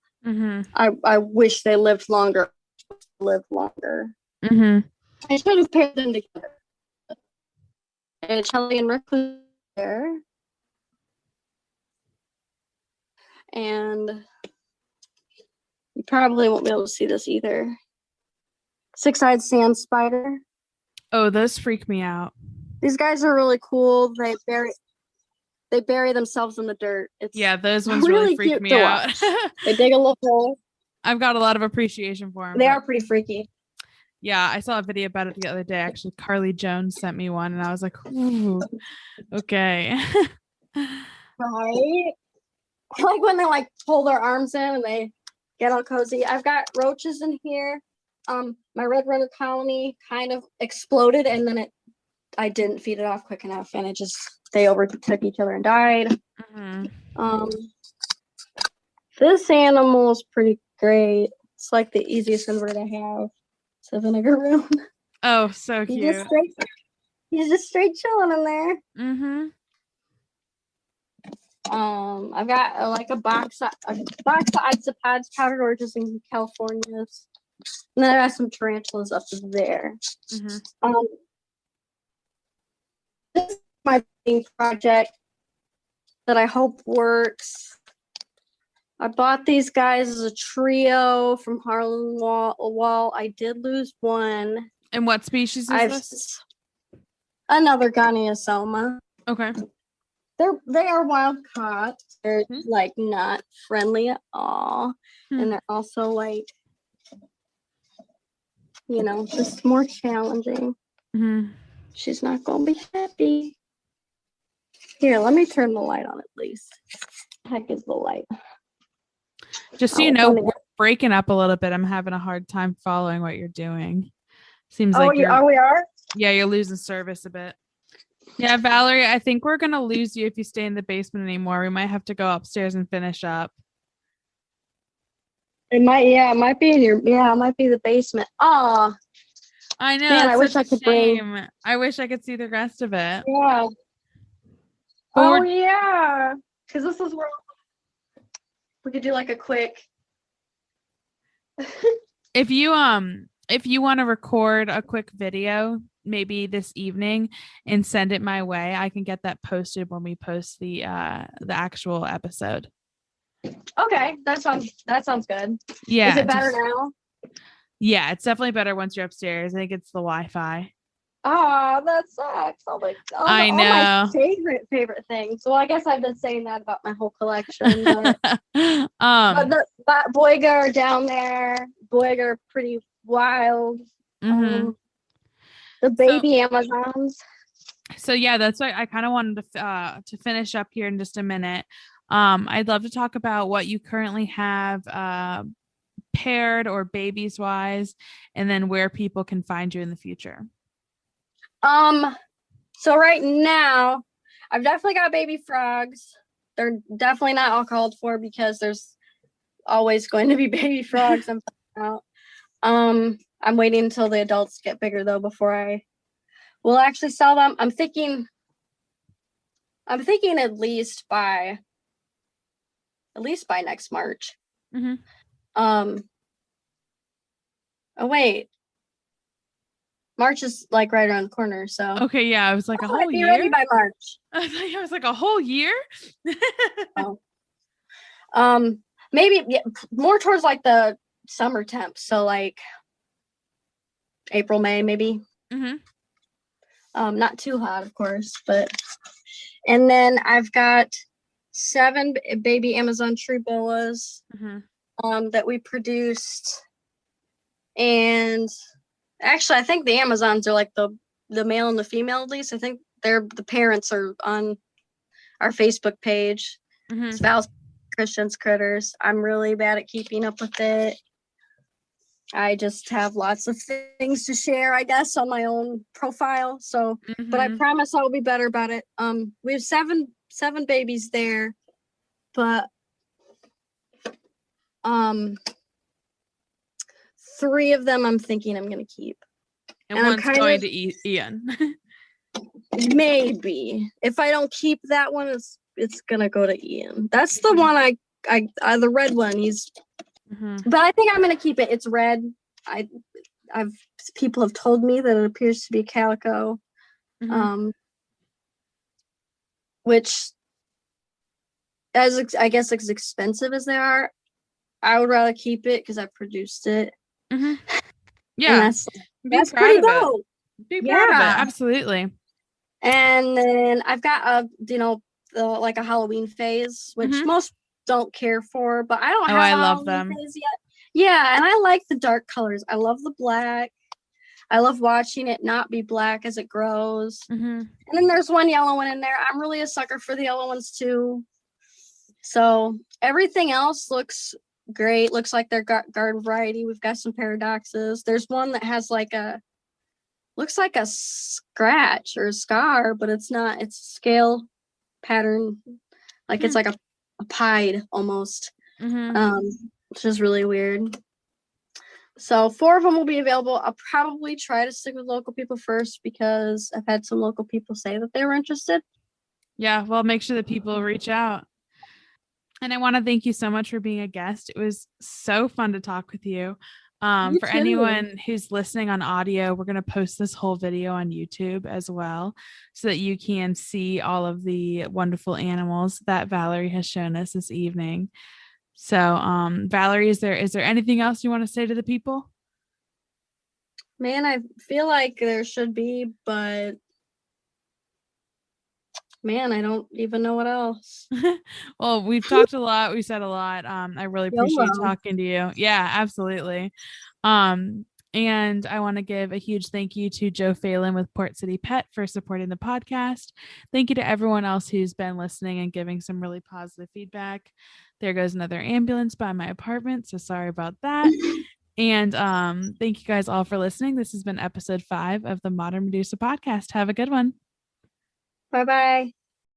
I wish they lived longer. I should have paired them together. And Shelly and Rick was there. And you probably won't be able to see this either. Six-eyed sand spider. Oh, those freak me out. These guys are really cool. They bury themselves in the dirt. Those ones really freak me out. They dig a little hole. I've got a lot of appreciation for them. They are pretty freaky. Yeah, I saw a video about it the other day. Actually, Carly Jones sent me one, and I was like, ooh, okay. Right? I like when they pull their arms in and they get all cozy. I've got roaches in here. My red runner colony kind of exploded, and then I didn't feed it off quick enough, and they overtook each other and died. This animal is pretty great. It's like the easiest invert I have. It's a vinegar room. Oh, so cute. He's just straight chilling in there. I've got a box of isopods, powdered oranges in California, and then I got some tarantulas up there. This is my project that I hope works. I bought these guys as a trio from Harlan Wall. I did lose one. And what species is this? Another Goniosoma. Okay. They are wild caught. They're not friendly at all. And they're also just more challenging. She's not gonna be happy. Here, let me turn the light on at least. Heck is the light. Just so you know, we're breaking up a little bit. I'm having a hard time following what you're doing. Seems like we are? Yeah, you're losing service a bit. Yeah, Valerie, I think we're going to lose you if you stay in the basement anymore. We might have to go upstairs and finish up. It might be it might be the basement. Oh, I know. Man, I wish I could shame. I wish I could see the rest of it. Yeah. Oh yeah, because this is where we could do like a quick. if you want to record a quick video maybe this evening and send it my way, I can get that posted when we post the actual episode. Okay, that sounds good. Yeah. Is it better now? Yeah, it's definitely better once you're upstairs. I think it's the Wi-Fi. Oh, that sucks. I know. All my favorite things. Well, I guess I've been saying that about my whole collection, but but the Boyga are down there. Boyga are pretty wild. Mm-hmm. The baby Amazons. So yeah, that's why I kind of wanted to finish up here in just a minute. I'd love to talk about what you currently have paired or babies wise, and then where people can find you in the future. So right now, I've definitely got baby frogs. They're definitely not all called for because there's always going to be baby frogs. I'm out. I'm waiting until the adults get bigger though before I will actually sell them. I'm thinking at least by next March. Mm-hmm. Oh wait. March is like right around the corner, so okay, yeah, I was like a whole year. Ready by March. I was like a whole year. Oh. Maybe more towards like the summer temps, so like April, May, maybe. Mm-hmm. Not too hot, of course, but. And then I've got 7 baby Amazon tree boas that we produced, and actually, I think the Amazons are like the male and the female, at least. I think the parents are on our Facebook page. It's Val's Christian's Critters. I'm really bad at keeping up with it. I just have lots of things to share, I guess, on my own profile. So, but I promise I'll be better about it. We have seven babies there, but 3 of them I'm thinking I'm going to keep. And one's going to Ian. Maybe. If I don't keep that one, it's going to go to Ian. That's the one I the red one. But I think I'm going to keep it. It's red. People have told me that it appears to be calico. Which, as I guess as expensive as they are, I would rather keep it because I produced it. Yeah, that's pretty dope. Be proud of it, absolutely. And then I've got like a Halloween phase, which most don't care for, but I don't have I love them. Phase yet. Yeah, and I like the dark colors. I love the black. I love watching it not be black as it grows. And then there's one yellow one in there. I'm really a sucker for the yellow ones too. So everything else looks great. Looks like they're garden variety. We've got some paradoxes. There's one that has looks like a scratch or a scar, but it's not. It's a scale pattern. Like it's like a pied almost, which is really weird. So 4 of them will be available. I'll probably try to stick with local people first because I've had some local people say that they were interested. Yeah, well, make sure that people reach out. And I want to thank you so much for being a guest. It was so fun to talk with you. For anyone who's listening on audio, we're going to post this whole video on YouTube as well so that you can see all of the wonderful animals that Valerie has shown us this evening. So, Valerie, is there anything else you want to say to the people? Man, I feel like there should be, but man, I don't even know what else. Well, we've talked a lot. We said a lot. I really appreciate talking to you. Yeah, absolutely. And I want to give a huge thank you to Joe Phelan with Port City Pet for supporting the podcast. Thank you to everyone else who's been listening and giving some really positive feedback. There goes another ambulance by my apartment, so sorry about that. And thank you guys all for listening. This has been episode 5 of the Modern Medusa podcast. Have a good one. Bye-bye.